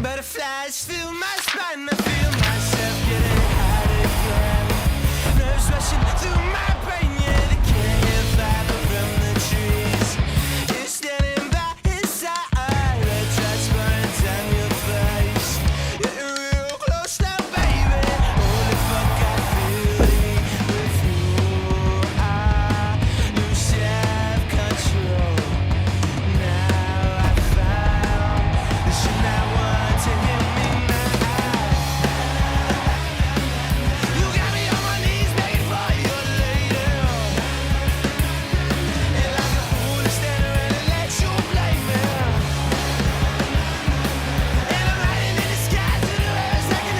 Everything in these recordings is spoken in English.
Butterflies fill my spine, I feel myself getting hot again. Nerves rushing through my brain, yeah, they can't hear fiber from the trees. You're standing by his side, red drops burning down your face. You're real close now, baby. Holy fuck, I feel it with you. I lose self-control. Now I found that you're not one to hear me now. You got me on my knees begging for your lady. And like a fool to stand around and let you blame me. And I'm riding in the sky to the heavens like an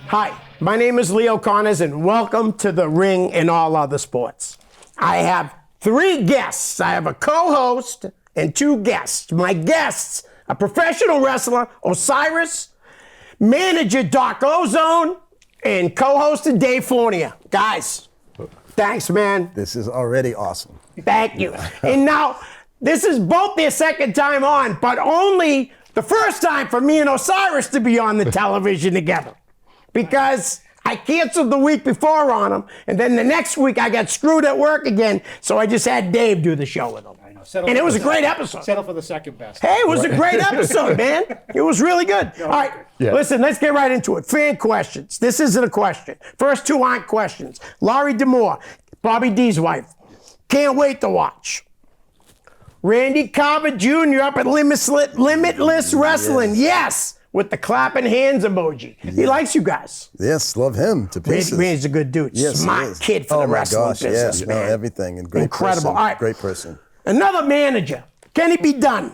Hi, my name is Leo Connors, and welcome to The Ring and All Other Sports. I have 3 guests. I have a co-host and 2 guests. My guests, a professional wrestler, Osiris, manager Doc Ozone, and co-host Dave Fournier. Guys, thanks, man. This is already awesome. Thank you. And now, this is both their second time on, but only the first time for me and Osiris to be on the television together. Because I canceled the week before on them, and then the next week I got screwed at work again, so I just had Dave do the show with them. I know. And it was a great episode. Settle for the second best. Hey, it was a great episode, man. It was really good. All right, listen, let's get right into it. Fan questions. This isn't a question. First 2 aren't questions. Laurie D'Amour, Bobby D's wife. Can't wait to watch. Randy Carver Jr. up at Limitless Wrestling. Yes. With the clapping hands emoji. He likes you guys. Yes, love him to pieces. Randy's a good dude. Yes, he Smart is. kid for the wrestling business, yes, man. No, everything. And great Incredible. person. All right. Great person. Another manager. Can it be done?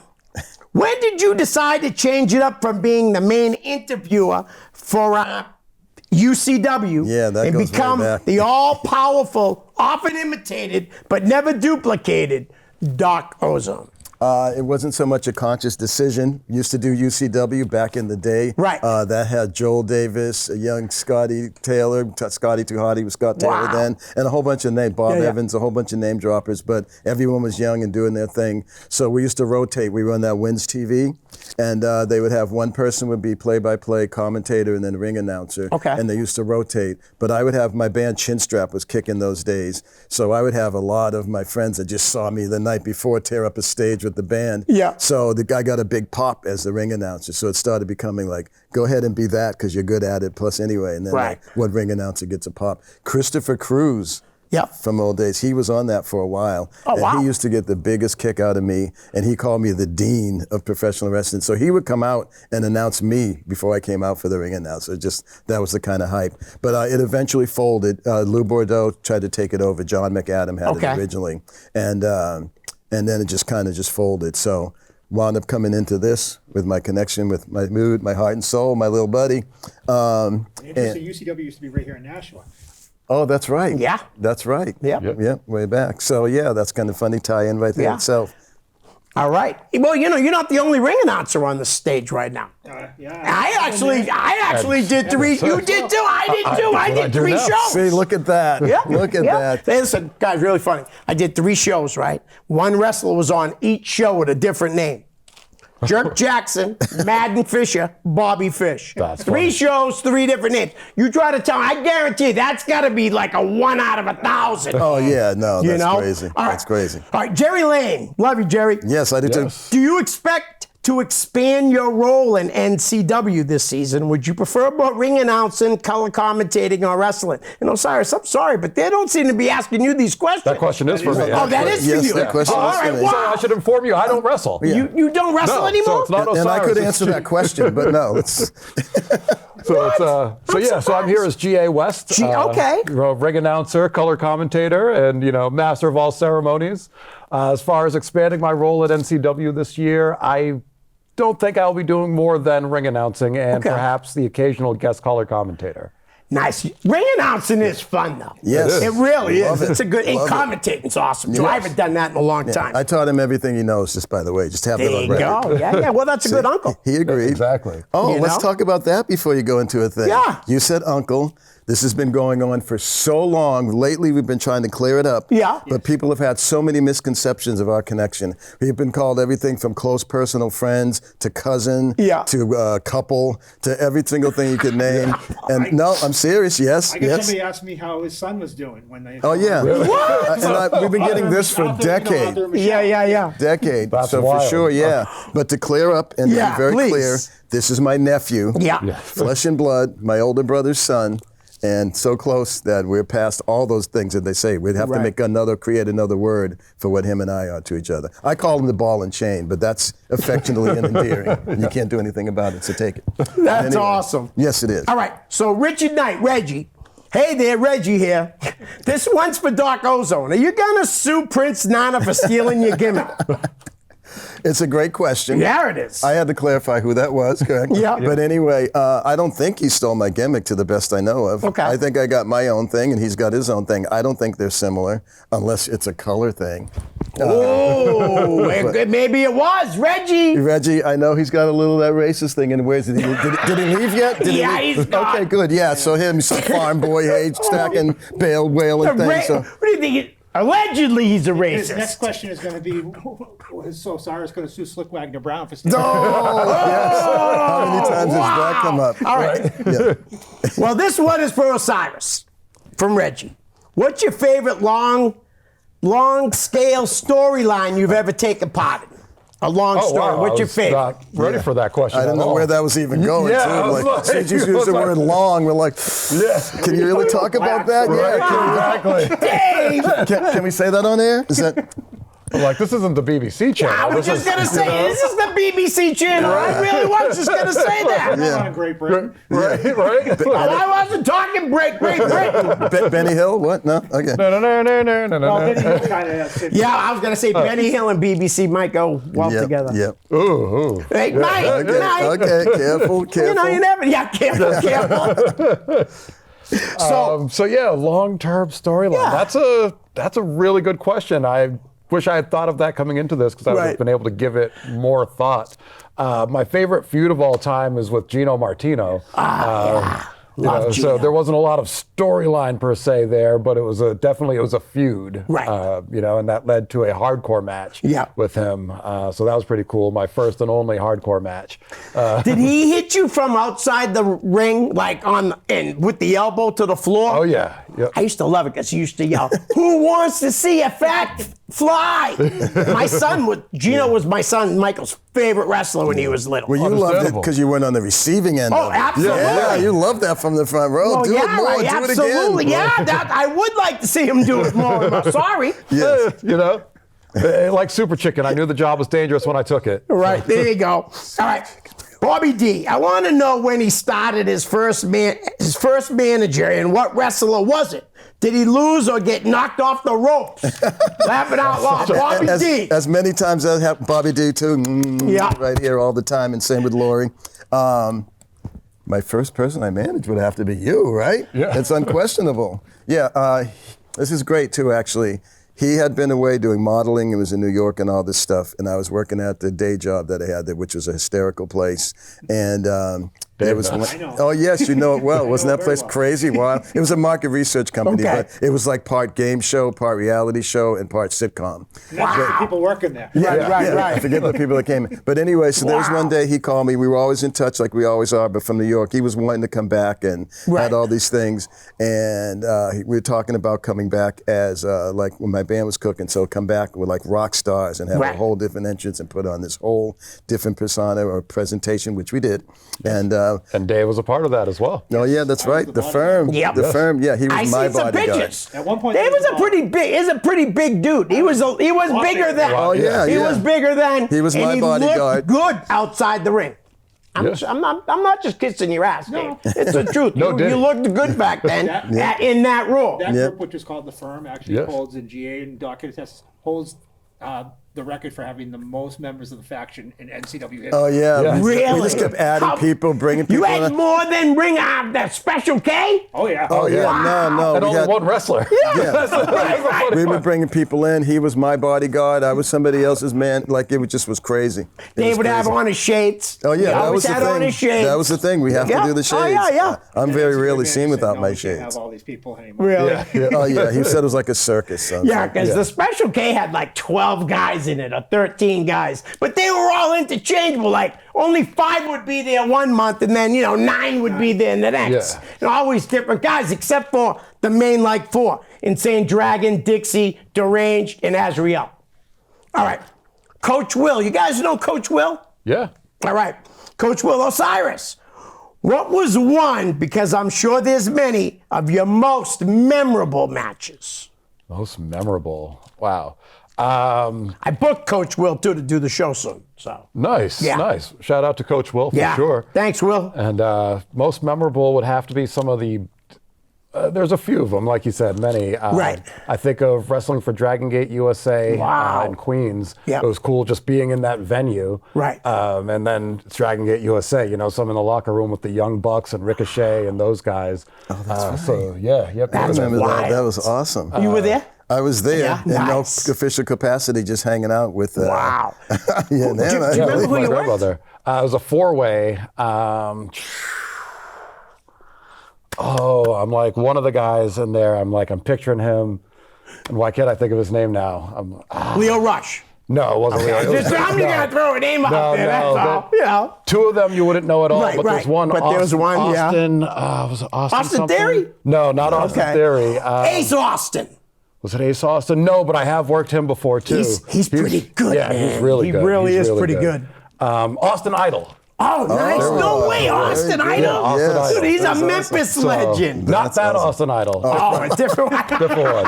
When did you decide to change it up from being the main interviewer for UCW that and goes way become back. the all-powerful, often imitated, but never duplicated Doc Ozone? It wasn't so much a conscious decision. Used to do UCW back in the day. Right. That had Joel Davis, a young Scotty Taylor, Scotty Too Hotty was Scott Taylor Wow. then, and a whole bunch of Bob Yeah, yeah. Evans, a whole bunch of name droppers, but everyone was young and doing their thing. So we used to rotate. We run that Wins TV, and they would have one person would be play-by-play commentator and then ring announcer. Okay. And they used to rotate. But I would have, my band Chinstrap was kicking those days, so I would have a lot of my friends that just saw me the night before tear up a stage with the band. Yeah. So the guy got a big pop as the ring announcer. So it started becoming like, go ahead and be that because you're good at it. Plus anyway, and then Right. like, what ring announcer gets a pop? Christopher Cruz. Yep. From old days. He was on that for a while. Oh, and wow. he used to get the biggest kick out of me, and he called me the dean of professional wrestling. So he would come out and announce me before I came out for the ring announcer. Just, that was the kind of hype. But it eventually folded. Lou Bordeaux tried to take it over. John McAdam had Okay. it originally. And then it just kind of just folded. So wound up coming into this with my connection with my mood, my heart and soul, my little buddy. Interesting. UCW used to be right here in Nashua. Oh, that's right. Yeah. That's right. Yep. Yeah, way back. So yeah, that's kind of funny tie-in right there Yeah. itself. All right. Well, you know, you're not the only ring announcer on the stage right now. Yeah. I actually did 3. You did 2. I did 2. I did 3 shows. See, look at that. Yeah. Look at yeah. that. Hey, listen, guys, really funny. I did 3 shows, right? One wrestler was on each show with a different name. Jerk Jackson, Madden Fisher, Bobby Fish. That's 3 funny. shows, 3 different names. You try to tell me, I guarantee that's got to be like a 1 out of 1,000. Oh yeah, no, You that's know? crazy. All right. That's crazy. All right, Jerry Lane. Love you, Jerry. Yes, I do too. Do you expect to expand your role in NCW this season? Would you prefer more ring announcing, color commentating, or wrestling? And Osiris, I'm sorry, but they don't seem to be asking you these questions. That question is for me. Oh, that is for Yes, you. that question All is for right, me. wow. So I should inform you, I don't wrestle. You don't wrestle No, anymore? so it's not And I Osiris, could it's answer G- that question, but no, it's So I'm here as GA West. Okay. Ring announcer, color commentator, and master of all ceremonies. As far as expanding my role at NCW this year, I don't think I'll be doing more than ring announcing and Okay. perhaps the occasional guest color commentator. Nice. Ring announcing is fun, though. Yes. It really Love is. it. It's a good, and Love it. commentating's awesome, too. I Yes. haven't done that in a long time. I taught him everything he knows, just by the way. Just have There that on you record. go. Yeah. Well, that's a good uncle. He agreed. Exactly. Oh, You let's know? talk about that before you go into a thing. Yeah. You said uncle. This has been going on for so long. Lately, we've been trying to clear it up. Yeah. But people have had so many misconceptions of our connection. We've been called everything from close personal friends to cousin Yeah. to couple to every single thing you could name. And no, I'm serious. Yes. I guess Yes. somebody asked me how his son was doing when they. Oh yeah. We've been getting this for a decade. Yeah. Decade. That's so wild. for sure, yeah. But to clear up and Yeah, be very please. clear, this is my nephew. Yeah. Flesh and blood, my older brother's son, and so close that we're past all those things that they say. We'd have Right. to create another word for what him and I are to each other. I call him the ball and chain, but that's affectionately and endearing. And you can't do anything about it, so take it. That's Anyway. awesome. Yes, it is. All right. So, Richard Knight, Reggie. Hey there, Reggie here. This one's for Doc Ozone. Are you going to sue Prince Nana for stealing your gimmick? It's a great question. Yeah, it is. I had to clarify who that was, correct? Yeah. But anyway, I don't think he stole my gimmick to the best I know of. Okay. I think I got my own thing and he's got his own thing. I don't think they're similar unless it's a color thing. Oh, maybe it was Reggie. Reggie, I know he's got a little of that racist thing. And where's did he leave yet? Did he Yeah, leave? he's gone. Okay, good. Yeah, so him, some farm boy, age stacking, bale whaling thing. So. What do you think? Allegedly, he's a His next racist. question is going to be, so Cyrus going to sue Slick Wagner Brown for stealing? Oh, yes. How many times has that come up? All right. Yeah. Well, this one is for Osiris from Reggie. What's your favorite long scale storyline you've ever taken part in? A long story. wow. What's I your was favorite? not ready for that question. I didn't at know all. where that was even going. Yeah, too. I was Like, like- since you used the word long, we're like, can you really talk about that? Right, exactly. Can we say that on air? Is that? I'm like, this isn't the BBC channel. I was This just is- going to say, this is the BBC channel. I really was just going to say that. We're on Great Britain. Right. I wasn't talking Great Britain. Benny Hill? What? No? Okay. Well, then he kind of Yeah, I was going to say Benny Hill and BBC might go well Yep, together. Yep. Ooh. Hey, Mike, Okay. Mike. Okay. Careful. Careful. You know, you never. Yeah, careful. So yeah, long-term storyline. Yeah. That's a really good question. I wish I had thought of that coming into this because I would Right. have been able to give it more thought. My favorite feud of all time is with Gino Martino. Love So Gino. there wasn't a lot of storyline per se there, but it was definitely a feud. Right. And that led to a hardcore match Yeah. with him. So that was pretty cool. My first and only hardcore match. Did he hit you from outside the ring, like with the elbow to the floor? Oh yeah. Yep. I used to love it because he used to yell, "Who wants to see a fat fly?" Gino was my son Michael's favorite wrestler when he was little. Well, you loved it Understandable. because you weren't on the receiving end Oh, of it. absolutely. Yeah, you loved that from the front row. Oh, do yeah, it more. right, Do absolutely. it again. Yeah, I would like to see him do it more. Sorry. Yes. Like Super Chicken, I knew the job was dangerous when I took it. Right, there you go. All right. Bobby D, I want to know when he started his first manager and what wrestler was it? Did he lose or get knocked off the ropes? Laughing out loud. Bobby D. As many times as happened, Bobby D too. Yeah. Right here all the time, and same with Lori. My first person I managed would have to be you, right? Yeah. It's unquestionable. Yeah, this is great too, actually. He had been away doing modeling. He was in New York and all this stuff. And I was working at the day job that I had there, which was a hysterical place. And there was knows. I know. Oh yes, you know it well. Wasn't know it that very place well. crazy? Wild. It was a market research company, Okay. but it was like part game show, part reality show, and part sitcom. That's the people working there. Right. I forget the people that came in. But anyway, so there was one day he called me. We were always in touch like we always are, but from New York. He was wanting to come back and Right. had all these things. And we were talking about coming back as like when my band was cooking. So come back with like rock stars and have Right. a whole different entrance and put on this whole different persona or presentation, which we did. And And Dave was a part of that as well. oh yeah, that's right. The firm. Yep. The firm. Yeah, he was I my seen some bodyguard. pictures. At one point, Dave there was was a a pretty big. Is a pretty big dude. He was bigger than. Oh yeah, He yeah. was bigger than. He was and my he bodyguard. looked good outside the ring. I'm Yeah. not just kissing your ass, Dave. It's the truth. No, you Dave. looked good back then in that role. That Yeah. group, which is called the Firm, actually Yes. holds in GA and documents holds the record for having the most members of the faction in NCW history. Oh yeah, Yeah. We just kept adding people, bringing people. You had in. more than Ring of that Special K? Oh yeah. Oh yeah, no, And we only had. one wrestler. Yeah. That's the funny We were part. bringing people in. He was my bodyguard. I was somebody else's man. Like it just was crazy. They would have on his shades. Oh yeah, He that always was the had on his thing. shades. That was the thing. We have Yeah. to do the shades. Oh, yeah. I'm very rarely seen Said, without no, my we can't shades. have all these people anymore. Really? Oh yeah, he said it was like a circus. Son. Yeah, because the Special K had like 12 guys in it, or 13 guys. But they were all interchangeable. Like, only 5 would be there one month, and then, 9 would be there the next. Yeah. Always different guys, except for the main, 4. Insane Dragon, Dixie, Deranged, and Azrael. All right. Coach Will. You guys know Coach Will? Yeah. All right. Coach Will Osiris. What was one, because I'm sure there's many, of your most memorable matches? Most memorable. Wow. I booked Coach Will, too, to do the show soon. So Nice. Yeah. Nice. Shout out to Coach Will for yeah. sure. Thanks, Will. And most memorable would have to be some of the. There's a few of them, like you said, many. Right. I think of wrestling for Dragon Gate USA Wow. in Queens. Yep. It was cool just being in that venue. Right. And then it's Dragon Gate USA, some in the locker room with the Young Bucks and Ricochet and those guys. Oh, that's right. So, yeah. Yep. I That's remember that. wild. That was awesome. You were there? I was there Yeah, in nice. no official capacity, just hanging out with. Wow. Yeah, man. do you I- remember with who my you were? grandmother. It was a 4-way. I'm like one of the guys in there. I'm picturing him. And why can't I think of his name now? Leo Rush. No, it wasn't Leo. It was- I'm just going to throw a name out No, there, no, that's all. Two of them you wouldn't know at all, Right, but there's right. one. But there was one, yeah. Austin, was it Austin? Austin something? Theory? No, not Austin Okay. Theory. Ace Austin. Was it Ace Austin? No, but I have worked him before too. He's pretty good, Yeah, man. he's really He good. really He's is pretty good. Austin Idol. Oh, nice. there we No go. way, Very Austin good. Idol. Yeah, Austin Yes. Dude, he's a That's Memphis So, legend. not That's that awesome. Austin Idol. Oh, a different one. Different one.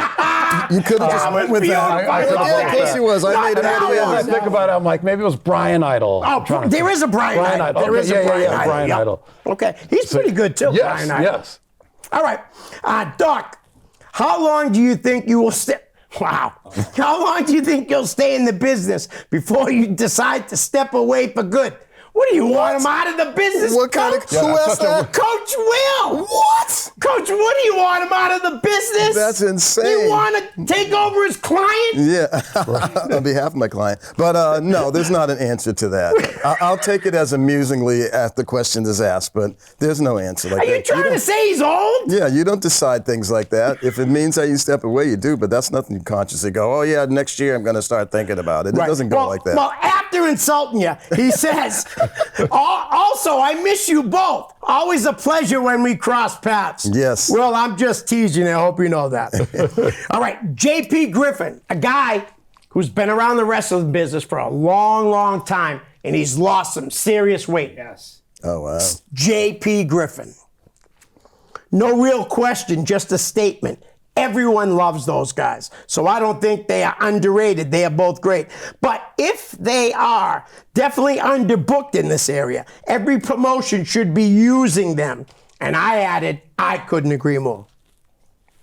You could have just went with that. I could've Yeah, went of course with he was. I Not made him that out of one. I the think about it. I'm like, maybe it was Brian Idol. Oh, I'm trying to there think. is a Brian Idol. There Okay, is a Brian Idol. Brian Yep. Idol. Okay, he's pretty good too, Yes, Brian Idol. yes. All right, Doc, how long do you think you will stay? Wow. How long do you think you'll stay in the business before you decide to step away for good? What do you want him out of the business? What kind of? Coach? Who asked that? Coach Will. What? Coach, what do you want him out of the business? That's insane. You want to take over his client? Yeah, on behalf of my client. But no, there's not an answer to that. I'll take it as amusingly as the question is asked, but there's no answer like Are that. you trying to don't- say he's old? Yeah, you don't decide things like that. If it means that you step away, you do, but that's nothing you consciously go, oh yeah, next year I'm going to start thinking about it. It Right. doesn't go Well- like that. Well, after insulting you, he says, also, I miss you both. Always a pleasure when we cross paths. Yes. Well, I'm just teasing. I hope you know that. All right, J.P. Griffin, a guy who's been around the wrestling business for a long, long time, and he's lost some serious weight. Yes. Oh, wow. J.P. Griffin. No real question, just a statement. Everyone loves those guys. So I don't think they are underrated. They are both great. But if they are definitely underbooked in this area, every promotion should be using them. And I added, I couldn't agree more.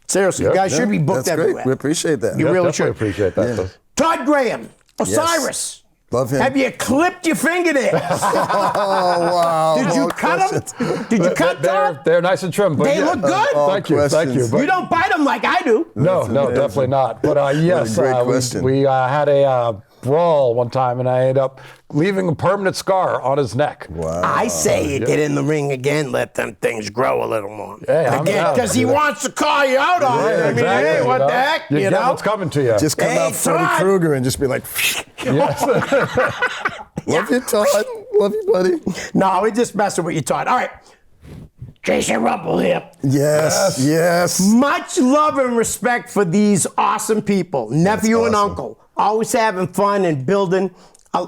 Seriously, you guys should be booked That's everywhere. great. We appreciate that. You Yeah, really definitely should. appreciate that. Yeah. Todd Graham, Osiris. Love him. Have you clipped your fingernails? Oh, wow. Did you Long cut question. them? Did you cut Todd? They're nice and trim. But They yeah. look good. Thank you. Thank you. questions. But You don't bite them like I do. no, That's no, amazing. definitely not. But yes, great question. we had a brawl one time, and I ended up leaving a permanent scar on his neck. Wow. I say you get in the ring again, let them things grow a little more. Hey, I'm Again, down because to he do that. wants to call you out on it. I mean, exactly. hey, what you the know? heck? You You get know? what's coming to you. Just come Hey, out Freddy Todd. Krueger and just be like, love you, Todd. Love you, buddy. No, we just messing with you, Todd. All right. Jason Rumble here. Yes, yes. Much love and respect for these awesome people, nephew and awesome. uncle. Always having fun and building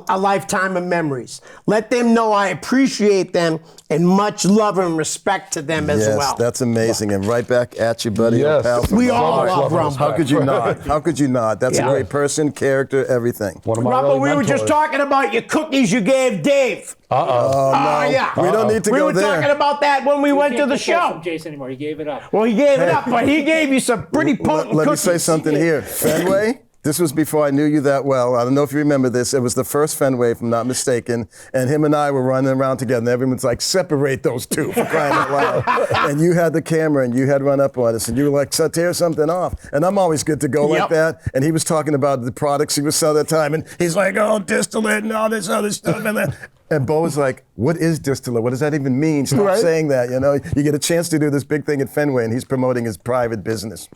a lifetime of memories. Let them know I appreciate them and much love and respect to them as Yes, well. that's amazing. And right back at you, buddy. Yes. Pal, from We the all heart. love Rumble. How could you not? How could you not? That's Yeah. a great person, character, everything. One of my Rumble, early we were just mentors. talking about your cookies you gave Dave. Oh, no. Yeah. We don't need to we go were there. talking about that when we went to Can't the get that show. from Jason anymore. He gave it up. Well, he gave it up, but he gave you some pretty potent Let me cookies. say something here. Fenway, This was before I knew you that well. I don't know if you remember this. It was the first Fenway, if I'm not mistaken. And him and I were running around together. And everyone's like, separate those two for crying out loud. And you had the camera and you had run up on us. And you were like, so tear something off. And I'm always good to go like that. And he was talking about the products he was selling at the time. And he's like, oh, distillate and all this other stuff. And Bo was like, what is distillate? What does that even mean? Stop saying that, you know? You get a chance to do this big thing at Fenway, and he's promoting his private business.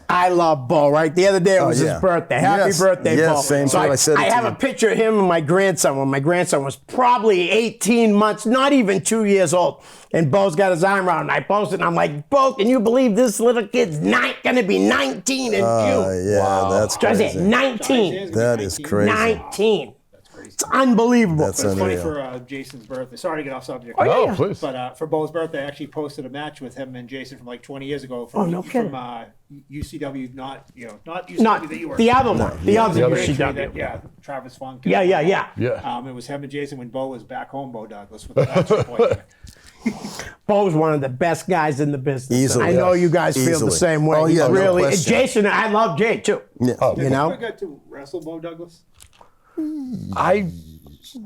I love Bo, right? The other day it was his birthday. Happy birthday, Bo. Yes, same so too. I said it I to have you. a picture of him and my grandson when my grandson was probably 18 months, not even 2 years old. And Bo's got his arm around, and I posted, and I'm like, Bo, can you believe this little kid's going to be 19 in June? Yeah, that's So I crazy. said 19. That is crazy. 19. It's unbelievable. That's It's funny unreal. for Jason's birthday. Sorry to get off subject. Oh, please. But for Bo's birthday, I actually posted a match with him and Jason from like 20 years ago. From, no kidding. From UCW, not UCW Not that you were. the other one. The other UCW. UCW. Yeah, Travis Funk. Yeah. Yeah. It was him and Jason when Bo was back home, Bo Douglas, with the bachelor point. Bo's one of the best guys in the business. Easily. I know you guys feel the Easily. same way. Oh, He's yeah, no really. question. Jason, I love Jay too. Yeah. You know? Did you ever get to wrestle Bo Douglas? I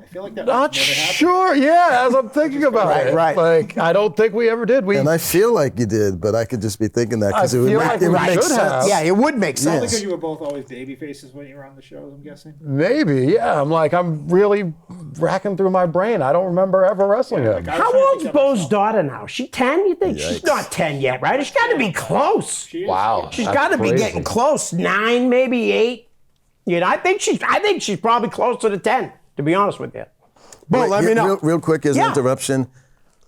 I feel like that not never happened. sure. Yeah, as I'm thinking about Right, it, right. Like I don't think we ever did. We And I feel like you did, but I could just be thinking that because I it would feel make, like it we would make should have. sense. Yeah, it would make sense. Because you were both always baby faces when you were on the shows, I'm guessing. maybe. Yeah, I'm really racking through my brain. I don't remember ever wrestling him. like I- How old's Bo's daughter now? She 10, you think? She's Yikes. not 10 yet, right? She's got to be close. She is. Wow. She's That's got to be crazy. getting close. 9, maybe 8. You know, I think she's probably closer to 10, to be honest with you. Bo, Wait, let me know. Real quick, as Yeah. an interruption,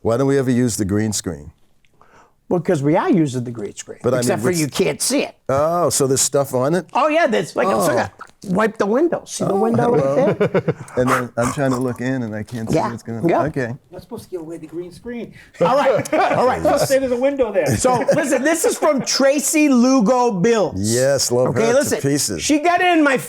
why don't we ever use the green screen? Well, because we are using the green screen. But I mean, except for what's- you can't see it. Oh, so there's stuff on it? Oh, yeah, that's like, wipe the window. See the window right there? And then I'm trying to look in and I can't see Yeah. what's going on. Yeah. Okay. Not supposed to give away the green screen. All right. Let's say there's a window there. So, listen, this is from Tracy Lugo Bills. Yes, love Okay, her listen. to pieces. She got in my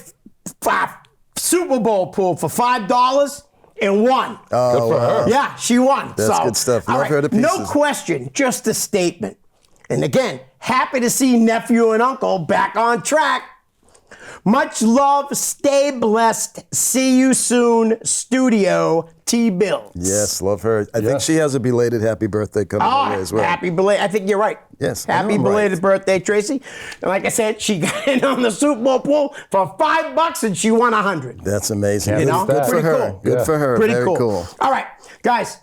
Super Bowl pool for $5 and won. Oh, wow. Yeah, she won. That's So, good stuff. all Love right, her to no pieces. question, just a statement. And again, happy to see nephew and uncle back on track. Much love, stay blessed. See you soon, Studio T. Bills. Yes, love her. I think Yes. she has a belated happy birthday coming her way as well. Happy belated. I think you're right. Yes, I know Happy I'm belated right. birthday, Tracy. And like I said, she got in on the Super Bowl pool for $5 and she won 100. That's amazing. Yeah, You Good, know? good for Pretty her. cool. Good Yeah. for her. Pretty Very cool. cool. All right, guys,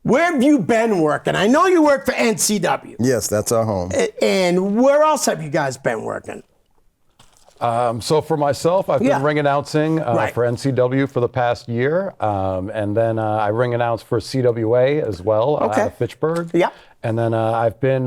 where have you been working? I know you work for NCW. Yes, that's our home. And where else have you guys been working? So for myself, I've Yeah. been ring announcing Right. for NCW for the past year, and then I ring announce for CWA as well Okay. out of Fitchburg. Yeah. And then I've been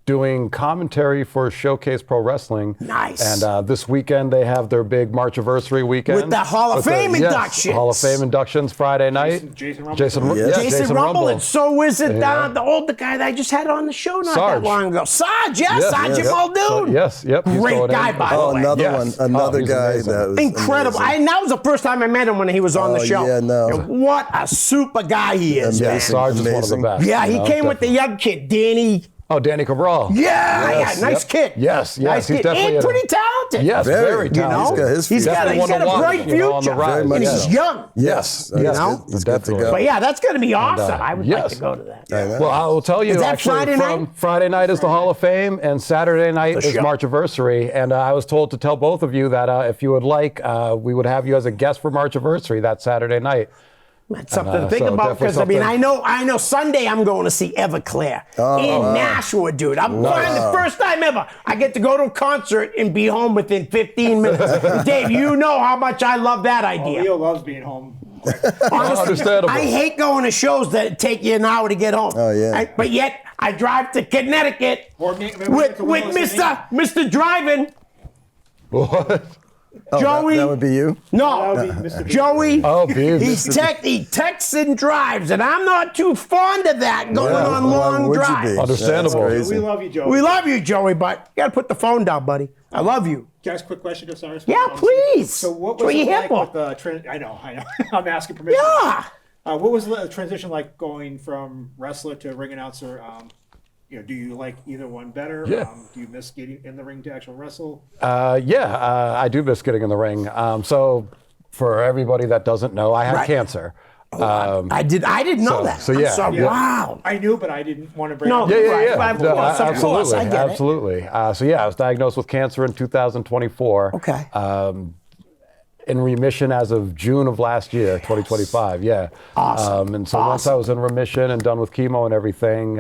doing commentary for Showcase Pro Wrestling. Nice. And this weekend they have their big Marchiversary weekend. With the Hall of With the- Fame yes, inductions. Hall of Fame inductions Friday night. Jason Rumble. Yes. Jason Rumble. And so is it Yeah. the older guy that I just had on the show not Sarge. that long ago. Sarge, yes, Sergeant yes. Muldoon. So, yes, yep. he's Great going guy, in. by the Oh, way. another Yes. one. Another he's guy amazing. that was Incredible. amazing. That was the first time I met him when he was on the Oh, show. yeah, no. And what a super guy he is, Yeah, man. Sarge is one of the Amazing. best. Yeah, you he know, came with the definitely. young kid, Danny. Oh, Danny Cabral. Yeah, nice yep. kid. Yes, nice he's kid. definitely And a- pretty talented. Yes, Very. very You know, talented. he's got his He's got Definitely a one to watch, bright you know, on the future. rise. Very much And so. he's young. Yes. You He's know? good. He's good to Definitely. go. But yeah, that's going to be awesome. I would like yes. to go to that. I know. Well, I will tell you, Is that actually, Friday from night? Friday night is the Hall of Fame, and Saturday night The is show. Marchiversary. And I was told to tell both of you that if you would like, we would have you as a guest for Marchiversary that Saturday night. That's something to think so about definitely because I mean something- I know Sunday I'm going to see Everclear in Nashua, dude. I'm flying the first time ever. I get to go to a concert and be home within 15 minutes. Dave, you know how much I love that idea. Leo loves being home. Honestly, Understandable. I hate going to shows that take you an hour to get home. Oh, yeah. But yet I drive to Connecticut Or with Mr. Driving. What? Oh, Joey. That would be you? No, That would be Mr. Joey. Oh, baby. He texts and drives, and I'm not too fond of that going Yeah, on why long would you drives. be? Understandable. That's We crazy. love you, Joe. We love you, Joey, but you got to put the phone down, buddy. I love you. Guys, quick question. I'm sorry. Yeah, please. So what That's was what you it here like for. with the I know. I'm asking permission. Yeah. What was the transition like going from wrestler to ring announcer? do you like either one better? Yeah. Do you miss getting in the ring to actually wrestle? I do miss getting in the ring. So for everybody that doesn't know, I had Right. cancer. I didn't know that. so yeah, I'm sorry. yeah. Wow. I knew, but I didn't want to bring No, up. Yeah. Right, No, of course, absolutely, I get it. absolutely. So yeah, I was diagnosed with cancer in 2024. Okay. In remission as of June of last year, 2025. Yeah. Awesome. And so once I was in remission and done with chemo and everything,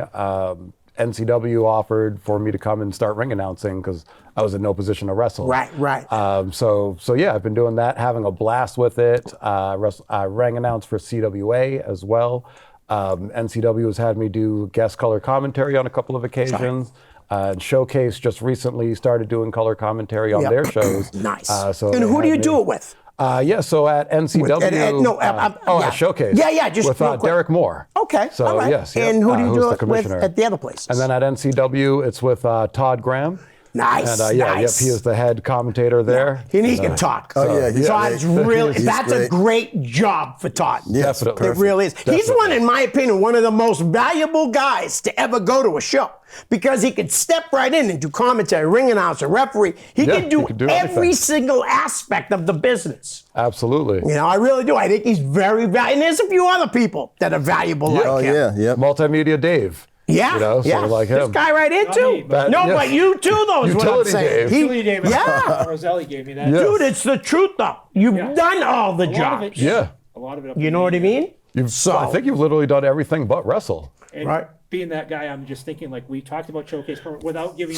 NCW offered for me to come and start ring announcing because I was in no position to wrestle. Right. So yeah, I've been doing that, having a blast with it. I ring announced for CWA as well. NCW has had me do guest color commentary on a couple of occasions. And Showcase just recently started doing color commentary on Yep. their shows. Nice. So And they who do you had do me- it with? So at NCW. Yeah. At Showcase. Yeah, just with real quick. Derek Moore. Okay. So all right. yes. And who do you who's do the it with commissioner. at the other places? And then at NCW, it's with Todd Graham. Nice. And nice. he is the head commentator there. And he can talk. Oh, yeah, he's Todd's great. really. He's That's great. a great job for Todd. Yes, Definitely. It perfect. really is. He's one, in my opinion, one of the most valuable guys to ever go to a show because he could step right in and do commentary, ring announcer, referee. He Yeah, could do, he could do every everything. single aspect of the business. Absolutely. You know, I really do. I think he's very valuable. And there's a few other people that are valuable like Oh, him. yeah, yep. Multimedia Dave. Yeah, You know, yeah. sort of like This him. guy right here, Not too. me, but- No, Yeah. but you too, though, is what I'm Utility saying. Dave. Julie Davis. Yeah. Roselli gave me that. Yeah. Dude, it's the truth, though. You've Yeah. done all the A lot of jobs. it. Yeah. A lot of it. Up You to know me. what I mean? I think you've literally done everything but wrestle. And Right. being that guy, I'm just thinking like we talked about Showcase without giving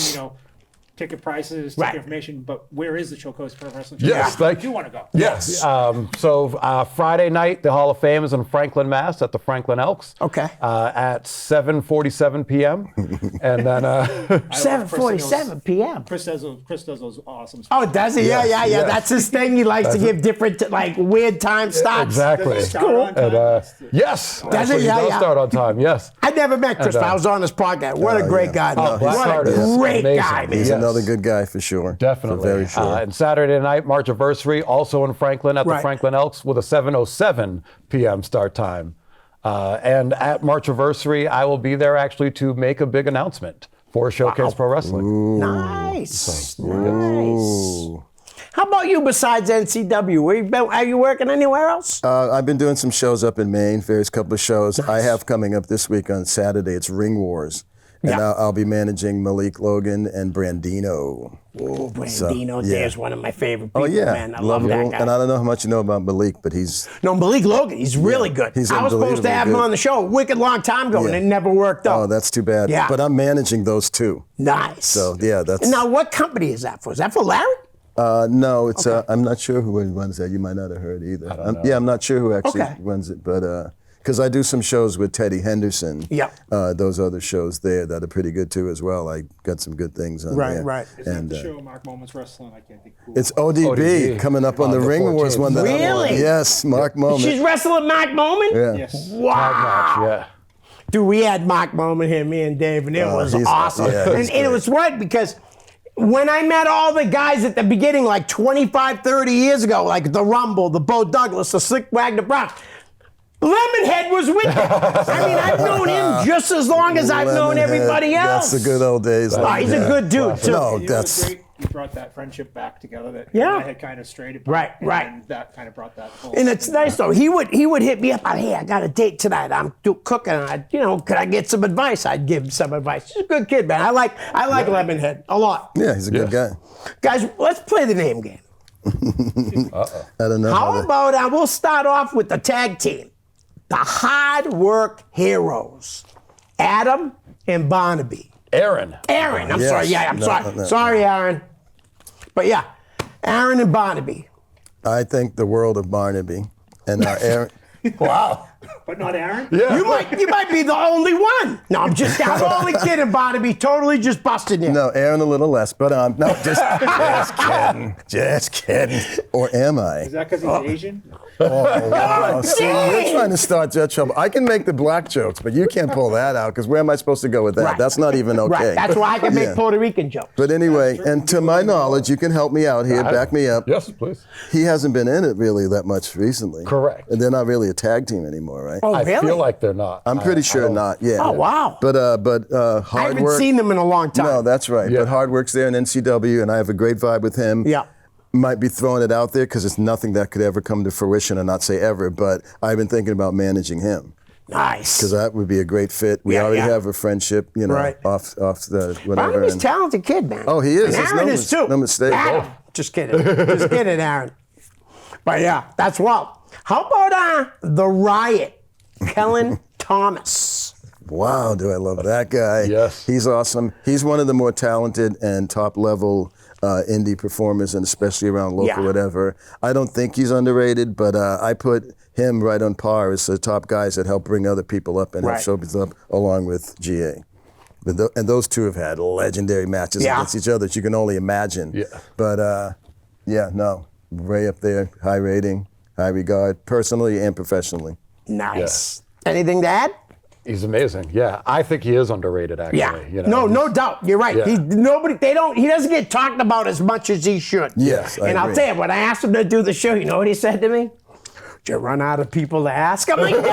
ticket prices, Right. ticket information. But where is the Showcase Pro Wrestling? Yes, I like- do want to go. Yes. So Friday night, the Hall of Fame is in Franklin, Mass. at the Franklin Elks. Okay. At 7:47 p.m. And then 7:47 p.m. Chris does those awesome. Oh, does he? Yes, Yeah. yes. That's his thing. He likes to give different, like, weird time slots. exactly. Does it start cool. on time? And yes, Does actually, it? he Yeah, does yeah. start on time. Yes. I never met Chris, And, but I was on his podcast. What a great guy, man. Black What Heart a is great amazing. guy, man. He's Yes. another good guy for sure. Definitely. For very sure. And Saturday night, Marchiversary, also in Franklin at the Right. Franklin Elks with a 7:07 p.m. start time. And at Marchiversary, I will be there actually to make a big announcement for Showcase Pro Wrestling. Nice. Nice. How about you besides NCW? Are you working anywhere else? I've been doing some shows up in Maine, various couple of shows. I have coming up this week on Saturday. It's Ring Wars. And Yeah. I'll be managing Malik Logan and Brandino. Oh, Brandino, yeah. there's one of my favorite people, Oh, yeah. man. I love that Lovable. guy. And I don't know how much you know about Malik, but he's... No, Malik Logan, he's really good. he's I was supposed to unbelievably have him good. on the show a wicked long time ago, and Yeah. it never worked out. Oh, that's too bad. Yeah. But I'm managing those two. Nice. So, yeah, that's... Now, what company is that for? Is that for Larry? No, it's I'm not sure who runs that. You might not have heard either. Yeah, I'm not sure who actually Okay. runs it, but because I do some shows with Teddy Henderson. Yeah. Those other shows there that are pretty good too as well. I got some good things on Right, there. right. Is And that the show Mark Moments Wrestling? I can't think. Who. it's ODB, ODB. coming up on the The Ring Wars 14th. one that I'm on. Really? Yes, Mark Moment. She's wrestling Mark Moman? yeah. Yes. Wow. Match, yeah. Dude, we had Mark Moman here, me and Dave, and it was he's- awesome. yeah, and he's it great. was what? Because when I met all the guys at the beginning, like 25, 30 years ago, like the Rumble, the Bo Douglas, the Slick Wagner Browns, Lemonhead was with them. I mean, I've known him just as long as I've known Lemonhead, everybody else. That's the good old days. Oh, he's a Yeah. good dude, too. No, You know what's that's... great? You brought that friendship back together that Yeah. I had kind of strayed apart. Right, and right. then that kind of brought that whole And it's thing nice back. though. He would hit me up. Hey, I got a date tonight. I'm cooking. Could I get some advice? I'd give him some advice. He's a good kid, man. I like Lemonhead a lot. Yeah, he's a good guy. Guys, let's play the name game. I don't know How how to... about we'll start off with the tag team, the Hard Work Heroes, Adam and Barnaby. Aaron. Aaron, I'm Yes. sorry. Yeah, I'm No, sorry. no. Sorry, Aaron. But yeah, Aaron and Barnaby. I think the world of Barnaby. And Aaron... Wow. But not Aaron? Yeah. You might be the only one. No, I'm only kidding, Barnaby. Totally just busting you. No, Aaron a little less, but no, just kidding, just kidding. Or am I? Is that because he's Asian? Oh, wow. See, dang. you're trying to start that trouble. I can make the black jokes, but you can't pull that out because where am I supposed to go with that? Right. That's not even okay. Right. That's why I can make Yeah. Puerto Rican jokes. But anyway, and to my knowledge, you can help me out here, back me up. Yes, please. He hasn't been in it really that much recently. Correct. And they're not really a tag team anymore. anymore, right? Oh, I really? feel like they're not. I'm pretty sure not. Yeah. Oh, wow. But I hard haven't work. seen them in a long time. No, that's right. Yeah. But hard work's there in NCW, and I have a great vibe with him. Yeah. Might be throwing it out there because it's nothing that could ever come to fruition, and not say ever. But I've been thinking about managing him. Nice. Because that would be a great fit. We Yeah, already yeah. have a friendship, you know, Right. off the whatever. Barnaby's a and- talented kid, man. Oh, he is. And There's Aaron no is too. no mistake. Adam. Just kidding. Just kidding, Aaron. But yeah, that's well. How about the Riot, Kellen Thomas? Wow, do I love that guy. Yes. He's awesome. He's one of the more talented and top level indie performers, and especially around local Yeah. whatever. I don't think he's underrated, but I put him right on par as the top guys that help bring other people up and Right. help showbiz up along with GA. And those two have had legendary matches Yeah. against each other that you can only imagine. Yeah. But yeah, no, way up there, high rating, high regard, personally and professionally. Nice. Anything to add? He's amazing. Yeah, I think he is underrated. Actually, Yeah. You know, No doubt. You're right. Yeah. He doesn't get talked about as much as he should. Yes, I And I'll agree. tell you, when I asked him to do the show, you know what he said to me? Did you run out of people to ask? I'm like, no, dude.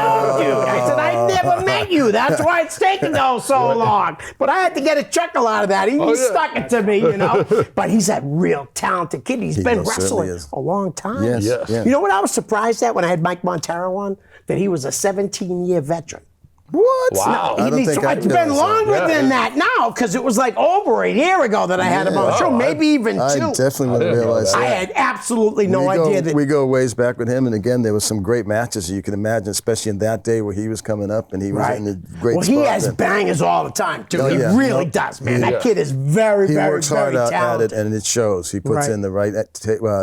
I said, I never met you. That's why it's taking so long. But I had to get a chuckle out of that. He yeah. stuck it to me, you know. But he's a real talented kid. He's been most certainly wrestling is. a long time. Yes, Yes. yeah. You know what I was surprised at when I had Mike Montero on? That he was a 17-year veteran. What? Wow. I don't It's think I been longer Yeah. than that now because it was like over a year ago that I had him on the Yeah. show, Oh, maybe even I two. definitely wouldn't didn't know realize that. that. I had absolutely no we go, idea that. we go ways back with him, and again, there was some great matches you can imagine, especially in that day where he was coming up and he was Right. in a great Well, spot. he has then. bangers all the time, too. Oh, he yeah. really Nope. does, man. That Yeah. kid is very, He very, works hard very at talented. it, and it shows. He puts Right. in the right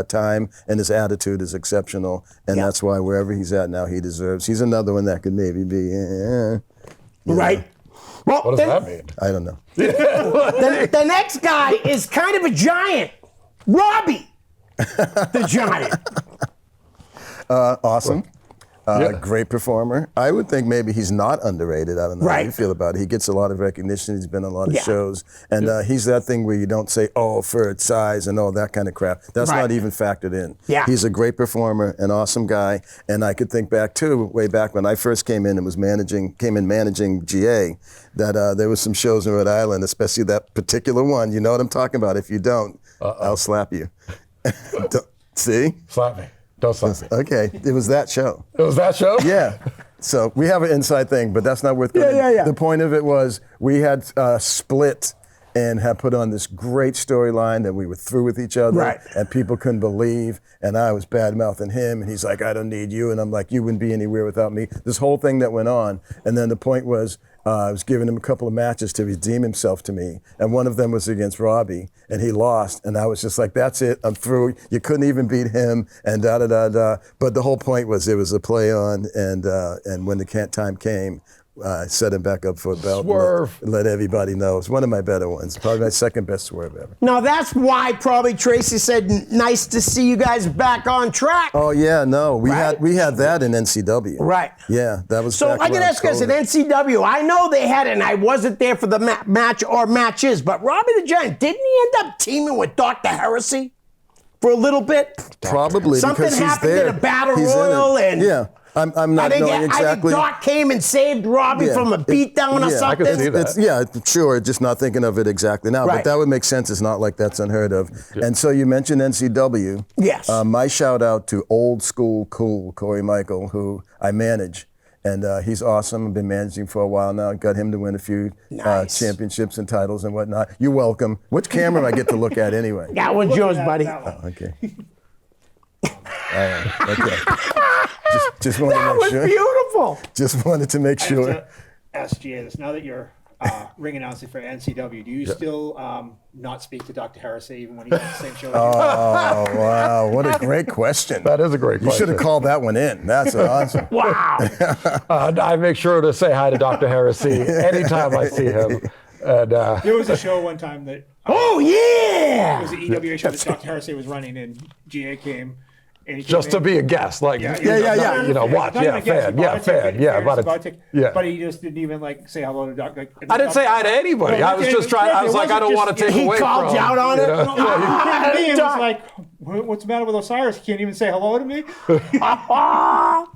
time, and his attitude is exceptional, and Yeah. that's why wherever he's at now, he deserves. He's another one that could maybe be. You know, Right. Well, What does that mean? I don't know. The next guy is kind of a giant. Robbie, the giant. Awesome. Yeah. Great performer. I would think maybe he's not underrated. I don't know how Right. you feel about it. He gets a lot of recognition. He's been on a lot of Yeah. shows. And he's that thing where you don't say, oh, for its size and all that kind of crap. That's Right. not even factored in. Yeah. He's a great performer, an awesome guy. And I could think back, too, way back when I first came in and was managing GA, that there was some shows in Rhode Island, especially that particular one. You know what I'm talking about. If you don't, I'll slap you. See? Slap me. Don't slap me. Okay. It was that show. It was that show? Yeah. So we have an inside thing, but that's not worth going Yeah. into. The point of it was we had split and had put on this great storyline that we were through with each other. Right. And people couldn't believe. And I was bad-mouthing him. And he's like, I don't need you. And I'm like, you wouldn't be anywhere without me. This whole thing that went on. And then the point was, I was giving him a couple of matches to redeem himself to me. And one of them was against Robbie. And he lost. And I was just like, that's it. I'm through. You couldn't even beat him. And da-da-da-da. But the whole point was there was a play on. And when the time came, set him back up for a belt. Swerve. Let everybody know. It's one of my better ones. Probably my second best swerve ever. Now, that's why probably Tracy said, nice to see you guys back on track. Oh yeah, no, we Right? had that in NCW. Right. Yeah, that was. So back I can around ask you guys, at COVID. NCW, I know they had it, and I wasn't there for the match or matches, but Robbie the Giant, didn't he end up teaming with Dr. Heresy for a little bit? Probably Something because he's happened there. in a battle He's in it. royal, and yeah, I'm not I think, knowing exactly. Doc came and saved Robbie Yeah. from a beatdown or Yeah. I something. could see that. It's, yeah, sure. Just not thinking of it exactly now, Right. but that would make sense. It's not like that's unheard of. And so you mentioned NCW. Yes. My shout out to old school cool Corey Michael, who I manage, and he's awesome. I've been managing for a while now. Got him to win a few Nice. championships and titles and whatnot. You're welcome. Which camera I get to look at anyway? That was yours, buddy. That one. Okay. All right. Okay. Just wanted That to was make sure. beautiful. Just wanted to make I have sure. to ask GA this. Now that you're ring announcing for NCW, do you still not speak to Dr. Heresy even when he's on the same show as you? Oh wow! What a great question. That is a great You should have question. called that one in. That's awesome. Wow. I make sure to say hi to Dr. Heresy anytime I see him. And There was a show one time that Oh, it yeah. was the EWA show that Dr. Heresy was running, and GA came. And he just to came in. be a guest, like yeah. You know, watch, Not yeah, even a guest, fan, he yeah, bought a ticket, fan, yeah, fairness, about he bought a it, ticket, yeah. But he just didn't even like say hello to Dr. I didn't say hi to anybody. I was just trying. I was like, I don't want to take He away called from. you out on it? know? No, he came to me and was like, "What's the matter with Osiris? He can't even say hello to me."